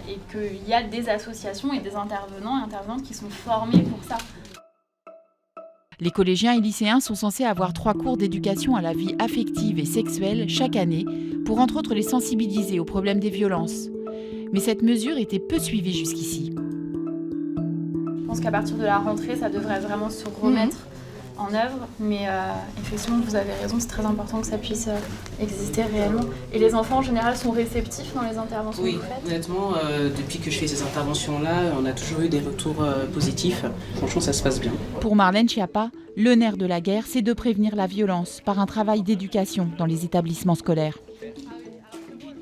et qu'il y a des associations et des intervenants et intervenantes qui sont formés pour ça. Les collégiens et lycéens sont censés avoir 3 cours d'éducation à la vie affective et sexuelle chaque année pour entre autres les sensibiliser aux problèmes des violences. Mais cette mesure était peu suivie jusqu'ici. Je pense qu'à partir de la rentrée, ça devrait vraiment se remettre en œuvre, mais effectivement, vous avez raison, c'est très important que ça puisse exister réellement. Et les enfants, en général, sont réceptifs dans les interventions que vous faites ? Oui, honnêtement, depuis que je fais ces interventions-là, on a toujours eu des retours positifs. Franchement, ça se passe bien. Pour Marlène Schiappa, le nerf de la guerre, c'est de prévenir la violence par un travail d'éducation dans les établissements scolaires.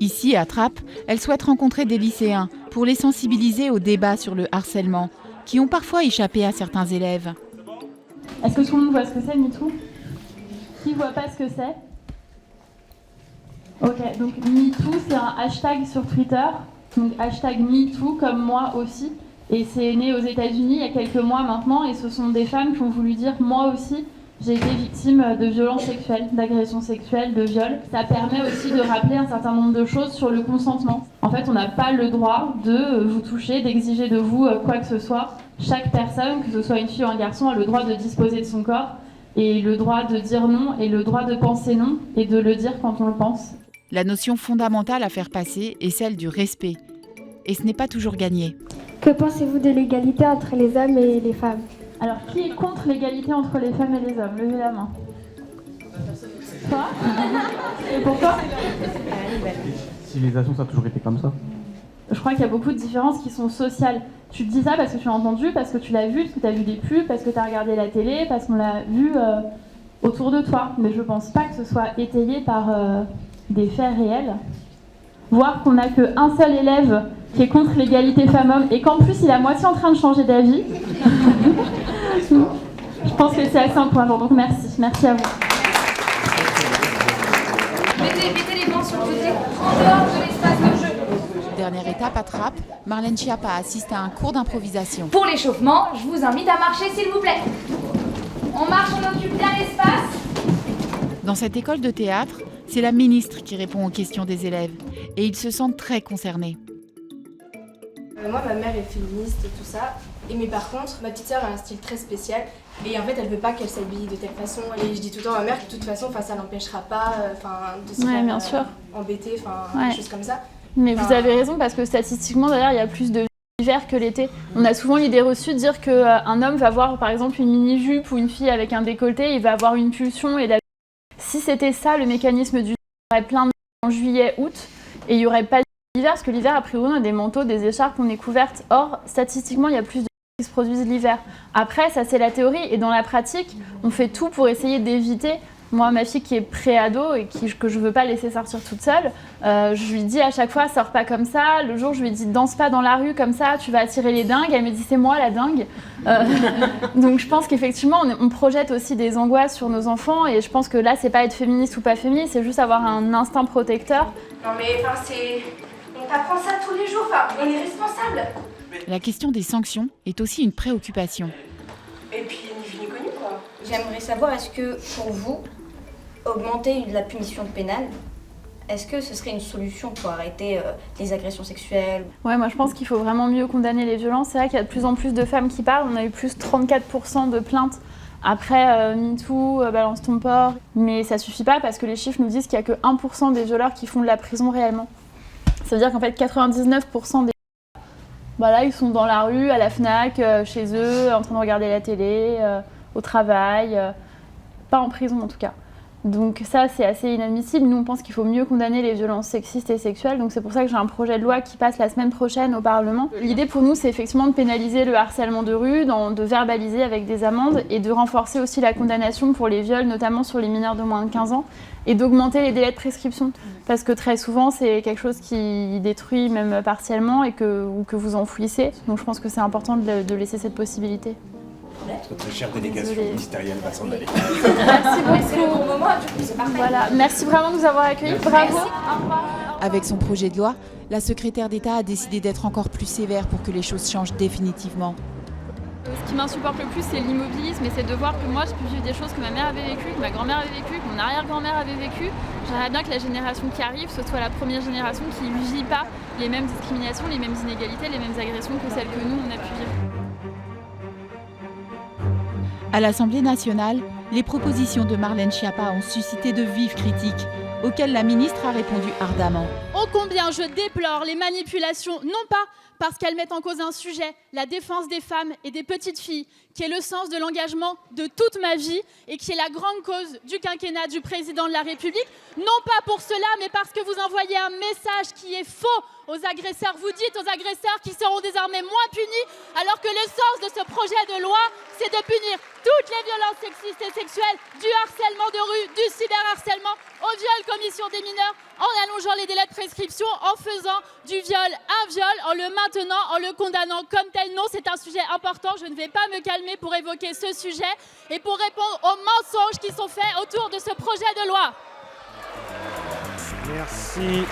Ici, à Trappes, elle souhaite rencontrer des lycéens pour les sensibiliser au débat sur le harcèlement, qui ont parfois échappé à certains élèves. Est-ce que tout le monde voit ce que c'est, MeToo ? Qui ne voit pas ce que c'est ? Ok, donc MeToo, c'est un hashtag sur Twitter. Donc hashtag MeToo, comme moi aussi. Et c'est né aux États-Unis il y a quelques mois maintenant. Et ce sont des femmes qui ont voulu dire « moi aussi, j'ai été victime de violences sexuelles, d'agressions sexuelles, de viols ». Ça permet aussi de rappeler un certain nombre de choses sur le consentement. En fait, on n'a pas le droit de vous toucher, d'exiger de vous quoi que ce soit. Chaque personne, que ce soit une fille ou un garçon, a le droit de disposer de son corps et le droit de dire non et le droit de penser non et de le dire quand on le pense. La notion fondamentale à faire passer est celle du respect. Et ce n'est pas toujours gagné. Que pensez-vous de l'égalité entre les hommes et les femmes ? Alors, qui est contre l'égalité entre les femmes et les hommes ? Levez la main. Toi ? Et pourquoi ? Civilisation, ça a toujours été comme ça. Je crois qu'il y a beaucoup de différences qui sont sociales. Tu te dis ça parce que tu l'as entendu, parce que tu l'as vu, parce que tu as vu des pubs, parce que tu as regardé la télé, parce qu'on l'a vu autour de toi. Mais je pense pas que ce soit étayé par des faits réels. Voir qu'on n'a qu'un seul élève qui est contre l'égalité femmes-hommes et qu'en plus il est à moitié en train de changer d'avis, je pense que c'est assez encourageant. Donc merci à vous. Mettez les jeter en dehors de l'espace de jeu. Dernière étape à Trappes, Marlène Schiappa assiste à un cours d'improvisation. Pour l'échauffement, je vous invite à marcher s'il vous plaît. On marche, on occupe bien l'espace. Dans cette école de théâtre, c'est la ministre qui répond aux questions des élèves et ils se sentent très concernés. Moi, ma mère est féministe et tout ça, mais par contre, ma petite sœur a un style très spécial et en fait, elle veut pas qu'elle s'habille de telle façon. Et je dis tout le temps à ma mère que de toute façon, ça l'empêchera pas de se faire bien sûr. embêter, des choses comme ça. Mais vous avez raison, parce que statistiquement, d'ailleurs, il y a plus de l'hiver que l'été. On a souvent l'idée reçue de dire qu'un homme va voir, par exemple, une mini-jupe ou une fille avec un décolleté, il va avoir une pulsion. Si c'était ça, le mécanisme du il y aurait plein de en juillet, août, et il n'y aurait pas l'hiver, parce que l'hiver, a priori, on a des manteaux, des écharpes, on est couverte. Or, statistiquement, il y a plus de qui se produisent l'hiver. Après, ça, c'est la théorie, et dans la pratique, on fait tout pour essayer d'éviter. Moi, ma fille qui est pré-ado et que je ne veux pas laisser sortir toute seule, je lui dis à chaque fois, sors pas comme ça. Le jour, je lui dis, danse pas dans la rue comme ça, tu vas attirer les dingues. Elle me dit, c'est moi la dingue. Donc je pense qu'effectivement, on projette aussi des angoisses sur nos enfants. Et je pense que là, c'est pas être féministe ou pas féministe, c'est juste avoir un instinct protecteur. Non mais on t'apprend ça tous les jours, on est responsable. La question des sanctions est aussi une préoccupation. Et puis, ni vu ni connu, quoi. J'aimerais savoir, est-ce que pour vous, augmenter la punition pénale, est-ce que ce serait une solution pour arrêter les agressions sexuelles? Ouais, moi je pense qu'il faut vraiment mieux condamner les violences. C'est vrai qu'il y a de plus en plus de femmes qui parlent. On a eu plus de 34% de plaintes après MeToo, Balance ton porc. Mais ça suffit pas parce que les chiffres nous disent qu'il n'y a que 1% des violeurs qui font de la prison réellement. Ça veut dire qu'en fait 99% des voilà, ils sont dans la rue, à la Fnac, chez eux, en train de regarder la télé, au travail, pas en prison en tout cas. Donc ça, c'est assez inadmissible. Nous, on pense qu'il faut mieux condamner les violences sexistes et sexuelles. Donc c'est pour ça que j'ai un projet de loi qui passe la semaine prochaine au Parlement. L'idée pour nous, c'est effectivement de pénaliser le harcèlement de rue, de verbaliser avec des amendes et de renforcer aussi la condamnation pour les viols, notamment sur les mineurs de moins de 15 ans, et d'augmenter les délais de prescription. Parce que très souvent, c'est quelque chose qui détruit même partiellement ou que vous enfouissez. Donc je pense que c'est important de laisser cette possibilité. Notre chère délégation ministérielle va s'en aller. Merci beaucoup. Voilà. Merci vraiment de nous avoir accueillis. Bravo. Avec son projet de loi, la secrétaire d'État a décidé d'être encore plus sévère pour que les choses changent définitivement. Ce qui m'insupporte le plus, c'est l'immobilisme et c'est de voir que moi, je peux vivre des choses que ma mère avait vécues, que ma grand-mère avait vécues, que mon arrière-grand-mère avait vécues. J'aimerais bien que la génération qui arrive, ce soit la première génération qui ne vit pas les mêmes discriminations, les mêmes inégalités, les mêmes agressions que celles que nous, on a pu vivre. À l'Assemblée nationale, les propositions de Marlène Schiappa ont suscité de vives critiques, auxquelles la ministre a répondu ardemment. Ô combien je déplore les manipulations, non pas parce qu'elles mettent en cause un sujet, la défense des femmes et des petites filles, qui est le sens de l'engagement de toute ma vie et qui est la grande cause du quinquennat du président de la République, non pas pour cela, mais parce que vous envoyez un message qui est faux aux agresseurs. Vous dites aux agresseurs qu'ils seront désormais moins punis, alors que le sens de ce projet de loi, c'est de punir toutes les violences sexistes et sexuelles, du harcèlement de rue, du cyberharcèlement, au viol commission des mineurs, en allongeant les délais de prescription, en faisant du viol un viol, en le maintenant, en le condamnant comme tel. Non, c'est un sujet important, je ne vais pas me calmer pour évoquer ce sujet et pour répondre aux mensonges qui sont faits autour de ce projet de loi. Merci,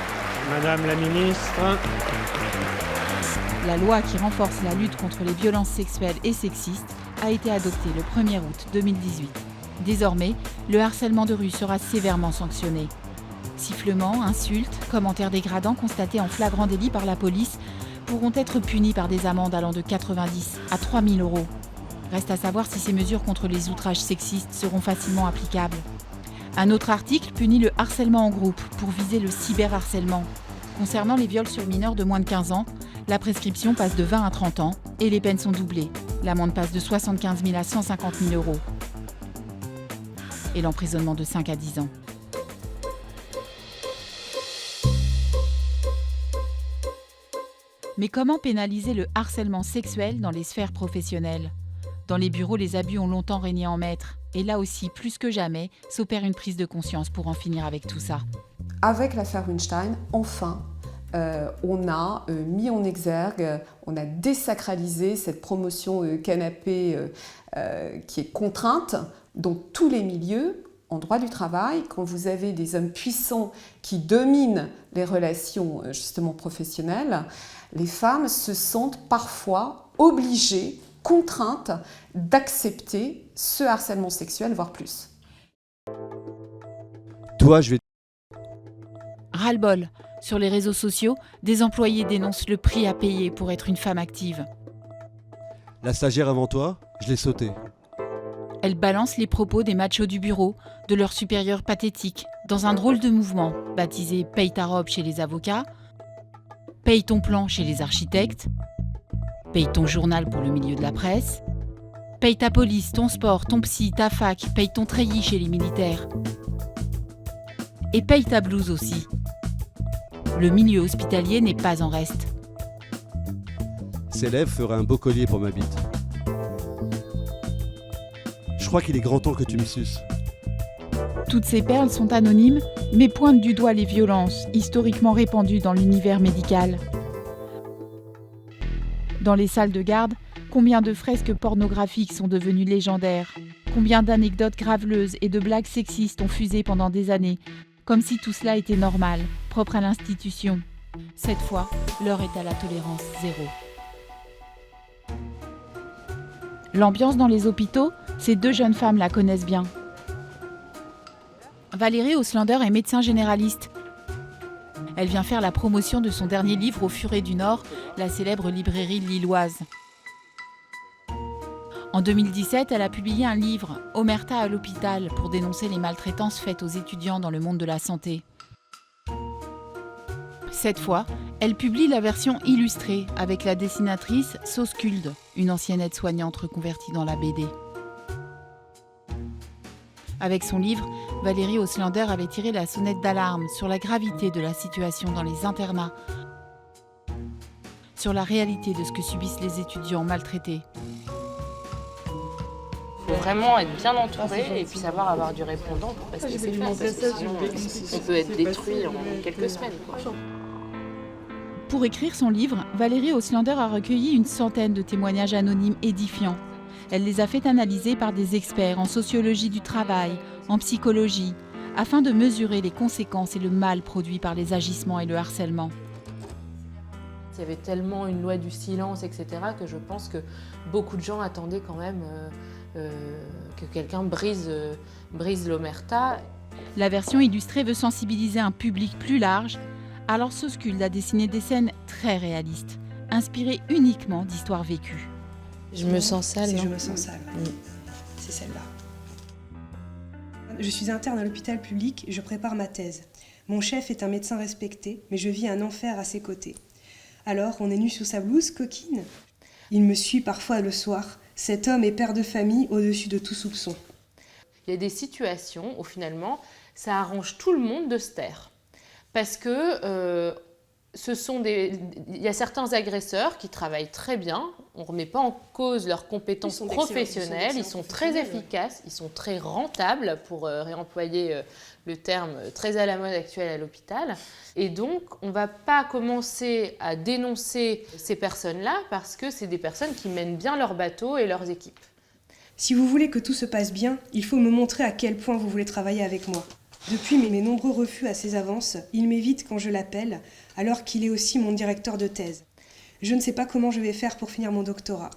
Madame la Ministre. La loi qui renforce la lutte contre les violences sexuelles et sexistes a été adoptée le 1er août 2018. Désormais, le harcèlement de rue sera sévèrement sanctionné. Sifflements, insultes, commentaires dégradants constatés en flagrant délit par la police pourront être punis par des amendes allant de 90 à 3 000 €. Reste à savoir si ces mesures contre les outrages sexistes seront facilement applicables. Un autre article punit le harcèlement en groupe pour viser le cyberharcèlement. Concernant les viols sur mineurs de moins de 15 ans, la prescription passe de 20 à 30 ans et les peines sont doublées. L'amende passe de 75 000 à 150 000 € et l'emprisonnement de 5 à 10 ans. Mais comment pénaliser le harcèlement sexuel dans les sphères professionnelles ? Dans les bureaux, les abus ont longtemps régné en maître. Et là aussi, plus que jamais, s'opère une prise de conscience pour en finir avec tout ça. Avec l'affaire Weinstein, enfin, on a mis en exergue, on a désacralisé cette promotion canapé qui est contrainte dans tous les milieux, En droit du travail, quand vous avez des hommes puissants qui dominent les relations justement professionnelles, les femmes se sentent parfois obligées, contraintes d'accepter ce harcèlement sexuel, voire plus. Toi, je vais... Ras-le-bol. Sur les réseaux sociaux, des employés dénoncent le prix à payer pour être une femme active. La stagiaire avant toi, je l'ai sautée. Elles balancent les propos des machos du bureau, de leurs supérieurs pathétiques, dans un drôle de mouvement baptisé « Paye ta robe » chez les avocats, « Paye ton plan » chez les architectes, « Paye ton journal » pour le milieu de la presse, « Paye ta police, ton sport, ton psy, ta fac, paye ton treillis chez les militaires. Et paye ta blouse aussi. Le milieu hospitalier n'est pas en reste. Célèbre ferait un beau collier pour ma bite. Je crois qu'il est grand temps que tu me suces. Toutes ces perles sont anonymes, mais pointent du doigt les violences historiquement répandues dans l'univers médical. Dans les salles de garde, combien de fresques pornographiques sont devenues légendaires? Combien d'anecdotes graveleuses et de blagues sexistes ont fusé pendant des années, comme si tout cela était normal, propre à l'institution. Cette fois, l'heure est à la tolérance zéro. L'ambiance dans les hôpitaux, ces deux jeunes femmes la connaissent bien. Valérie Auslander est médecin généraliste. Elle vient faire la promotion de son dernier livre au Furet du Nord, la célèbre librairie lilloise. En 2017, elle a publié un livre, Omerta à l'hôpital, pour dénoncer les maltraitances faites aux étudiants dans le monde de la santé. Cette fois, elle publie la version illustrée avec la dessinatrice Sauce Kulde, une ancienne aide-soignante reconvertie dans la BD. Avec son livre, Valérie Auslander avait tiré la sonnette d'alarme sur la gravité de la situation dans les internats, sur la réalité de ce que subissent les étudiants maltraités. Il faut vraiment être bien entouré et puis savoir avoir du répondant pour pas se laisser faire. Sinon, on peut être détruit en quelques semaines, quoi. Pour écrire son livre, Valérie Auslander a recueilli une centaine de témoignages anonymes édifiants. Elle les a fait analyser par des experts en sociologie du travail, en psychologie, afin de mesurer les conséquences et le mal produit par les agissements et le harcèlement. Il y avait tellement une loi du silence, etc., que je pense que beaucoup de gens attendaient quand même que quelqu'un brise l'omerta. La version illustrée veut sensibiliser un public plus large, alors Sauce Kulde a dessiné des scènes très réalistes, inspirées uniquement d'histoires vécues. Je me sens sale, non ? Je me sens sale. C'est celle-là. Je suis interne à l'hôpital public et je prépare ma thèse. Mon chef est un médecin respecté, mais je vis un enfer à ses côtés. Alors, on est nu sous sa blouse, coquine. Il me suit parfois le soir. Cet homme est père de famille au-dessus de tout soupçon. Il y a des situations où finalement, ça arrange tout le monde de se taire. Parce que il y a certains agresseurs qui travaillent très bien, on ne remet pas en cause leurs compétences professionnelles, ils sont très efficaces, ils sont très rentables, pour réemployer le terme très à la mode actuel à l'hôpital. Et donc, on ne va pas commencer à dénoncer ces personnes-là parce que c'est des personnes qui mènent bien leur bateau et leurs équipes. Si vous voulez que tout se passe bien, il faut me montrer à quel point vous voulez travailler avec moi. Depuis mes nombreux refus à ses avances, il m'évite quand je l'appelle, alors qu'il est aussi mon directeur de thèse. Je ne sais pas comment je vais faire pour finir mon doctorat.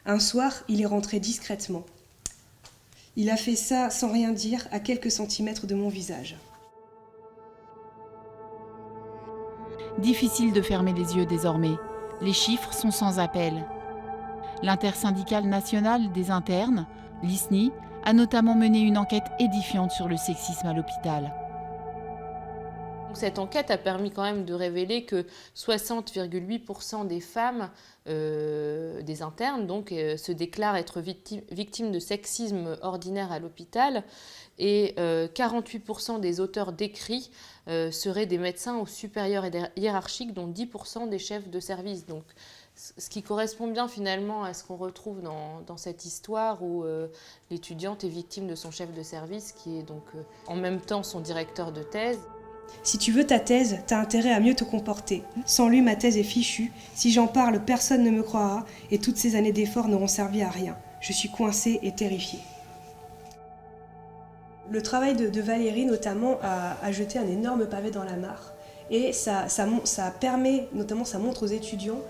Un soir, il est rentré discrètement. Il a fait ça sans rien dire, à quelques centimètres de mon visage. Difficile de fermer les yeux désormais. Les chiffres sont sans appel. L'intersyndicale nationale des internes, l'ISNI, a notamment mené une enquête édifiante sur le sexisme à l'hôpital. Cette enquête a permis quand même de révéler que 60,8% des femmes, des internes, donc, se déclarent être victimes de sexisme ordinaire à l'hôpital et 48% des auteurs d'écrits seraient des médecins ou supérieurs hiérarchiques, dont 10% des chefs de service. Donc, ce qui correspond bien finalement à ce qu'on retrouve dans cette histoire où l'étudiante est victime de son chef de service qui est donc en même temps son directeur de thèse. Si tu veux ta thèse, t'as intérêt à mieux te comporter. Sans lui, ma thèse est fichue. Si j'en parle, personne ne me croira et toutes ces années d'efforts n'auront servi à rien. Je suis coincée et terrifiée. Le travail de Valérie notamment a jeté un énorme pavé dans la mare et ça permet, notamment ça montre aux étudiants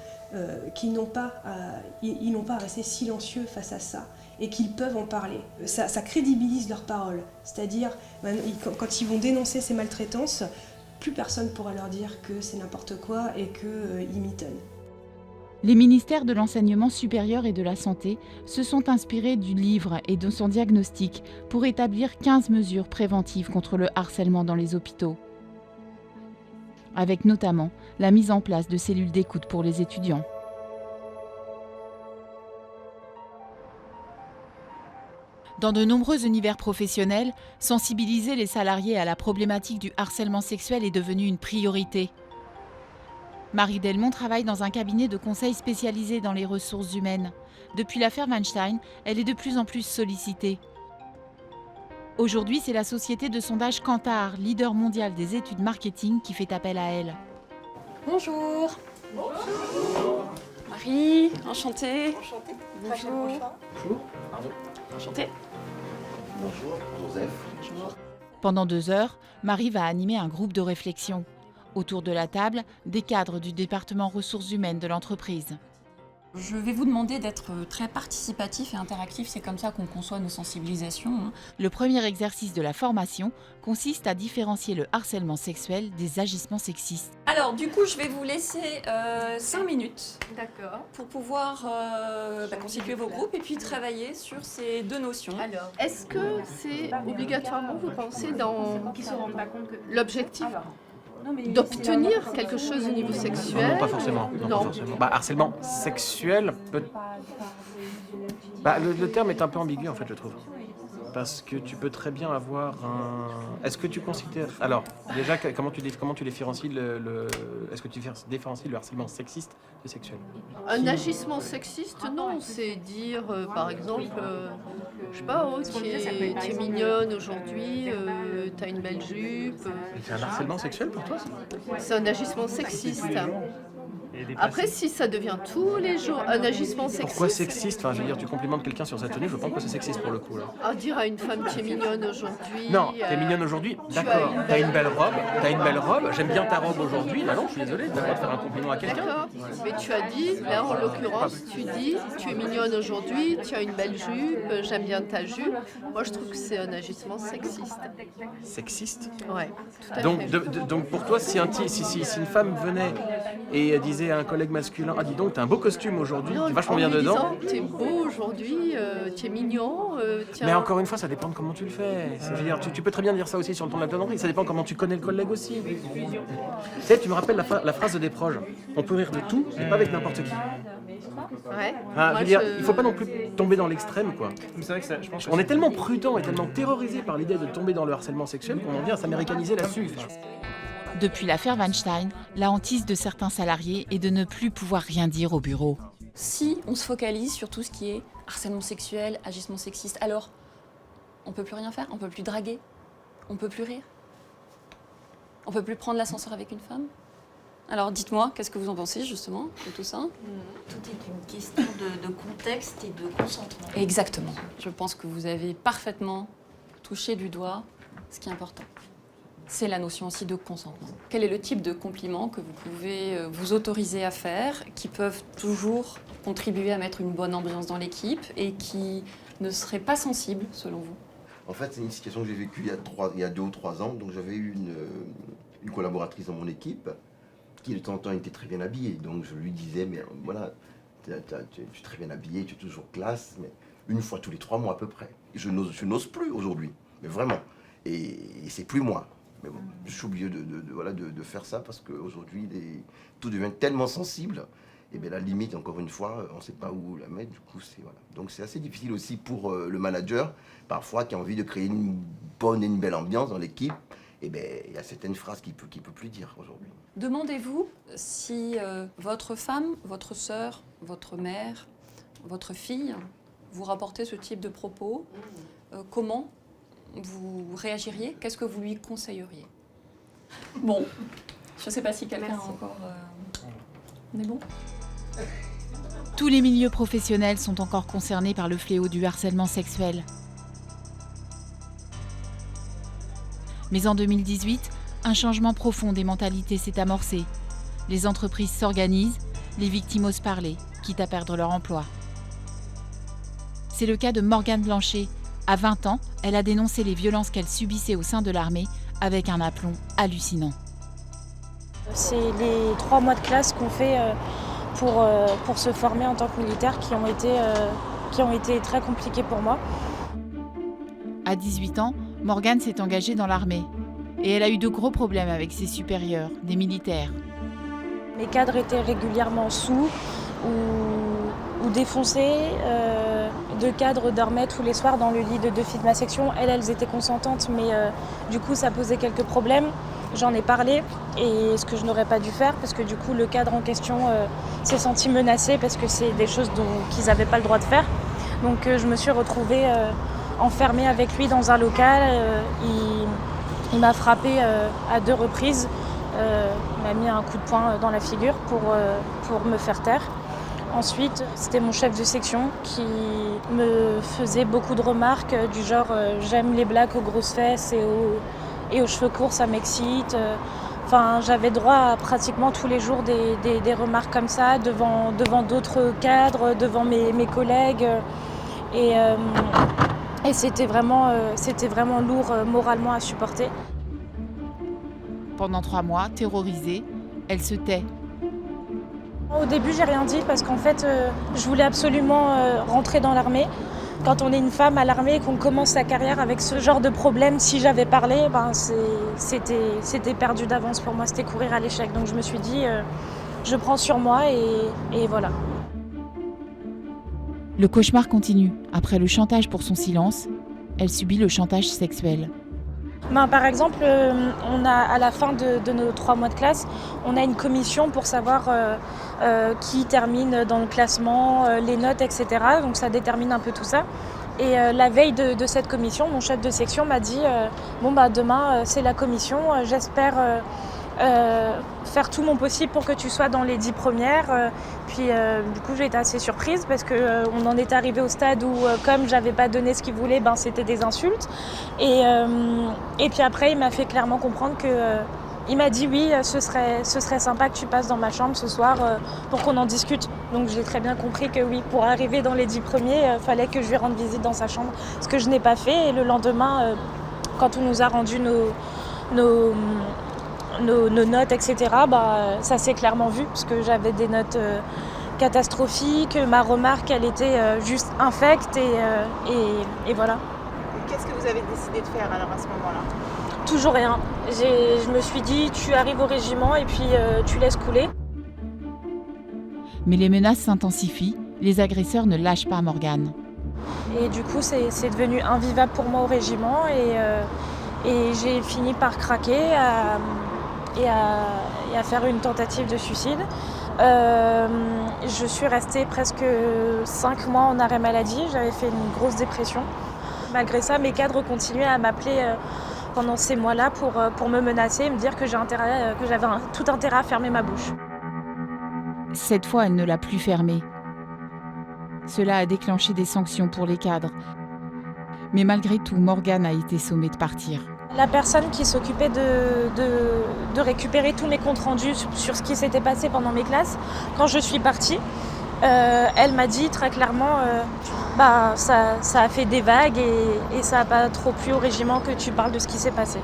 qu'ils n'ont pas à rester silencieux face à ça et qu'ils peuvent en parler. Ça crédibilise leurs paroles, c'est-à-dire quand ils vont dénoncer ces maltraitances, plus personne ne pourra leur dire que c'est n'importe quoi et qu'ils mitonnent. Les ministères de l'enseignement supérieur et de la santé se sont inspirés du livre et de son diagnostic pour établir 15 mesures préventives contre le harcèlement dans les hôpitaux, avec notamment la mise en place de cellules d'écoute pour les étudiants. Dans de nombreux univers professionnels, sensibiliser les salariés à la problématique du harcèlement sexuel est devenu une priorité. Marie Delmont travaille dans un cabinet de conseil spécialisé dans les ressources humaines. Depuis l'affaire Weinstein, elle est de plus en plus sollicitée. Aujourd'hui, c'est la société de sondage Kantar, leader mondial des études marketing, qui fait appel à elle. Bonjour. Bonjour. Marie, enchantée. Enchantée. Bonjour. Bonjour. Pardon. Enchantée. Bonjour, Joseph. Bonjour. Pendant 2 heures, Marie va animer un groupe de réflexion. Autour de la table, des cadres du département ressources humaines de l'entreprise. Je vais vous demander d'être très participatif et interactif, c'est comme ça qu'on conçoit nos sensibilisations. Le premier exercice de la formation consiste à différencier le harcèlement sexuel des agissements sexistes. Alors du coup, je vais vous laisser 5 minutes pour pouvoir constituer vos groupes et puis travailler sur ces 2 notions. Alors, est-ce que c'est obligatoirement, vous pensez, dans l'objectif d'obtenir quelque chose au niveau sexuel? Non, pas forcément. Non. Pas forcément. Harcèlement sexuel, le terme est un peu ambigu en fait, je trouve. Parce que tu peux très bien avoir un... Est-ce que tu considères... Alors, déjà, comment tu différencies Est-ce que tu différencies le harcèlement sexiste de sexuel? Un agissement sexiste, non. C'est dire, par exemple, je sais pas, tu es mignonne aujourd'hui, tu as une belle jupe. C'est un harcèlement sexuel pour toi, ça? C'est un agissement sexiste. Après, si ça devient tous les jours un agissement sexiste... Pourquoi sexiste? Enfin, je veux dire, tu complimentes quelqu'un sur sa tenue, je pense que c'est sexiste pour le coup, là. Ah, dire à une femme qui est mignonne aujourd'hui... Non, t'es mignonne aujourd'hui, d'accord. T'as une belle robe, j'aime bien ta robe aujourd'hui. Bah non, je suis désolé, t'as le droit de faire un compliment à quelqu'un. D'accord, mais tu as dit, là en l'occurrence, tu dis, tu es mignonne aujourd'hui, tu as une belle jupe, j'aime bien ta jupe. Moi, je trouve que c'est un agissement sexiste. Sexiste? Ouais, tout à fait. Donc pour toi, si une femme venait et disait à un collègue masculin, ah dis donc, t'as un beau costume aujourd'hui, t'es vachement bien dedans. T'es beau aujourd'hui, tu es mignon. Mais encore une fois, ça dépend de comment tu le fais. C'est-à-dire, tu peux très bien dire ça aussi sur le ton de la tonnellerie, ça dépend comment tu connais le collègue aussi. Tu sais, tu me rappelles la phrase de Desproges, on peut rire de tout, mais pas avec n'importe qui. Ouais. Je veux dire, il faut pas non plus tomber dans l'extrême, quoi. C'est vrai que je pense on est tellement prudent et tellement terrorisé par l'idée de tomber dans le harcèlement sexuel qu'on en vient à s'américaniser là-dessus. Depuis l'affaire Weinstein, la hantise de certains salariés est de ne plus pouvoir rien dire au bureau. Si on se focalise sur tout ce qui est harcèlement sexuel, agissement sexiste, alors on peut plus rien faire, on peut plus draguer, on peut plus rire, on peut plus prendre l'ascenseur avec une femme. Alors dites-moi, qu'est-ce que vous en pensez justement de tout ça? Tout est une question de contexte et de consentement. Exactement. Je pense que vous avez parfaitement touché du doigt ce qui est important. C'est la notion aussi de consentement. Quel est le type de compliments que vous pouvez vous autoriser à faire, qui peuvent toujours contribuer à mettre une bonne ambiance dans l'équipe et qui ne seraient pas sensibles, selon vous? En fait, c'est une situation que j'ai vécue il y a 2 ou 3 ans. Donc j'avais eu une collaboratrice dans mon équipe qui de temps en temps était très bien habillée. Donc je lui disais, mais voilà, tu es très bien habillée, tu es toujours classe, mais une fois tous les 3 mois à peu près. Je n'ose plus aujourd'hui, mais vraiment. Et c'est plus moi. Mais bon, je suis obligé de faire ça parce qu'aujourd'hui, tout devient tellement sensible. Et bien la limite, encore une fois, on ne sait pas où la mettre. Du coup, voilà. Donc c'est assez difficile aussi pour le manager, parfois, qui a envie de créer une bonne et une belle ambiance dans l'équipe. Et bien il y a certaines phrases qu'il ne peut plus dire aujourd'hui. Demandez-vous si votre femme, votre sœur, votre mère, votre fille vous rapportait ce type de propos, comment vous réagiriez? Qu'est-ce que vous lui conseilleriez? Bon, je ne sais pas si quelqu'un a encore... On est bon? Tous les milieux professionnels sont encore concernés par le fléau du harcèlement sexuel. Mais en 2018, un changement profond des mentalités s'est amorcé. Les entreprises s'organisent, les victimes osent parler, quitte à perdre leur emploi. C'est le cas de Morgane Blanchet. À 20 ans, elle a dénoncé les violences qu'elle subissait au sein de l'armée avec un aplomb hallucinant. C'est les 3 mois de classe qu'on fait pour se former en tant que militaire qui ont été très compliqués pour moi. À 18 ans, Morgane s'est engagée dans l'armée. Et elle a eu de gros problèmes avec ses supérieurs, des militaires. Mes cadres étaient régulièrement sous ou défoncés. 2 cadres dormaient tous les soirs dans le lit de 2 filles de ma section. Elles étaient consentantes, mais du coup ça posait quelques problèmes. J'en ai parlé, et ce que je n'aurais pas dû faire, parce que du coup le cadre en question s'est senti menacé, parce que c'est des choses qu'ils n'avaient pas le droit de faire. Donc je me suis retrouvée enfermée avec lui dans un local. Il m'a frappée à 2 reprises. Il m'a mis un coup de poing dans la figure pour me faire taire. Ensuite, c'était mon chef de section qui me faisait beaucoup de remarques du genre j'aime les blacks aux grosses fesses et aux cheveux courts, ça m'excite. Enfin, j'avais droit à pratiquement tous les jours des remarques comme ça devant d'autres cadres, devant mes collègues. Et c'était vraiment lourd moralement à supporter. Pendant 3 mois, terrorisée, elle se tait. Au début, j'ai rien dit parce qu'en fait, je voulais absolument rentrer dans l'armée. Quand on est une femme à l'armée et qu'on commence sa carrière avec ce genre de problème, si j'avais parlé, c'était perdu d'avance pour moi, c'était courir à l'échec. Donc je me suis dit, je prends sur moi et voilà. Le cauchemar continue. Après le chantage pour son silence, elle subit le chantage sexuel. Par exemple, à la fin de nos 3 mois de classe, on a une commission pour savoir qui termine dans le classement, les notes, etc. Donc ça détermine un peu tout ça. Et la veille de cette commission, mon chef de section m'a dit demain c'est la commission, j'espère faire tout mon possible pour que tu sois dans les 10 premières. Puis du coup j'ai été assez surprise parce qu'on en est arrivé au stade où comme j'avais pas donné ce qu'il voulait, c'était des insultes. Et puis après il m'a fait clairement comprendre que il m'a dit oui, ce serait sympa que tu passes dans ma chambre ce soir pour qu'on en discute. Donc j'ai très bien compris que oui, pour arriver dans les 10 premiers, fallait que je lui rende visite dans sa chambre, ce que je n'ai pas fait. Et le lendemain, quand on nous a rendu nos notes, etc., ça s'est clairement vu, parce que j'avais des notes catastrophiques, ma remarque, elle était juste infecte, et voilà. Qu'est-ce que vous avez décidé de faire alors à ce moment-là ? Toujours rien. Je me suis dit, tu arrives au régiment et puis tu laisses couler. Mais les menaces s'intensifient, les agresseurs ne lâchent pas Morgane. Et du coup, c'est devenu invivable pour moi au régiment, et j'ai fini par craquer et à faire une tentative de suicide. Je suis restée presque 5 mois en arrêt maladie, j'avais fait une grosse dépression. Malgré ça, mes cadres continuaient à m'appeler pendant ces mois-là pour me menacer et me dire que j'avais tout intérêt à fermer ma bouche. Cette fois, elle ne l'a plus fermée. Cela a déclenché des sanctions pour les cadres. Mais malgré tout, Morgane a été sommée de partir. La personne qui s'occupait de récupérer tous mes comptes rendus sur ce qui s'était passé pendant mes classes, quand je suis partie, elle m'a dit très clairement ça a fait des vagues et ça n'a pas trop plu au régiment que tu parles de ce qui s'est passé.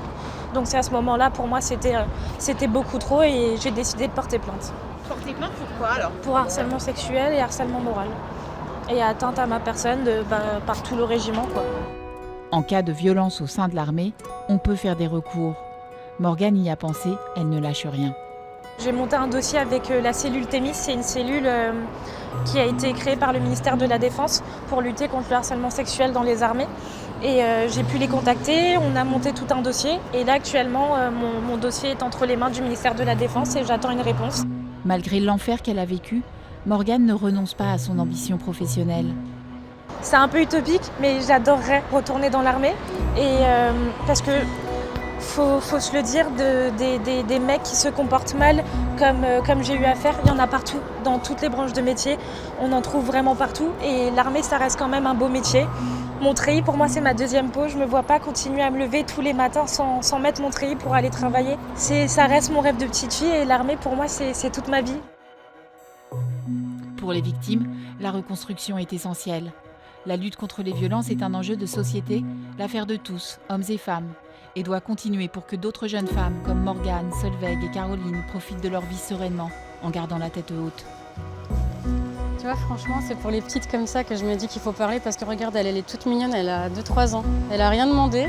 Donc c'est à ce moment-là, pour moi, c'était beaucoup trop et j'ai décidé de porter plainte. Porter plainte pourquoi alors ? Pour harcèlement sexuel et harcèlement moral. Et atteinte à ma personne par tout le régiment, quoi. En cas de violence au sein de l'armée, on peut faire des recours. Morgane y a pensé, elle ne lâche rien. J'ai monté un dossier avec la cellule Thémis, c'est une cellule qui a été créée par le ministère de la Défense pour lutter contre le harcèlement sexuel dans les armées. Et j'ai pu les contacter, on a monté tout un dossier. Et là actuellement, mon dossier est entre les mains du ministère de la Défense et j'attends une réponse. Malgré l'enfer qu'elle a vécu, Morgane ne renonce pas à son ambition professionnelle. C'est un peu utopique, mais j'adorerais retourner dans l'armée. Et parce que faut se le dire, des mecs qui se comportent mal comme j'ai eu à faire, il y en a partout, dans toutes les branches de métier. On en trouve vraiment partout. Et l'armée, ça reste quand même un beau métier. Mon treillis, pour moi, c'est ma deuxième peau. Je ne me vois pas continuer à me lever tous les matins sans mettre mon treillis pour aller travailler. Ça reste mon rêve de petite fille et l'armée, pour moi, c'est toute ma vie. Pour les victimes, la reconstruction est essentielle. La lutte contre les violences est un enjeu de société, l'affaire de tous, hommes et femmes, et doit continuer pour que d'autres jeunes femmes comme Morgane, Solveig et Caroline profitent de leur vie sereinement, en gardant la tête haute. Tu vois, franchement, c'est pour les petites comme ça que je me dis qu'il faut parler parce que regarde, elle est toute mignonne, elle a 2-3 ans. Elle a rien demandé,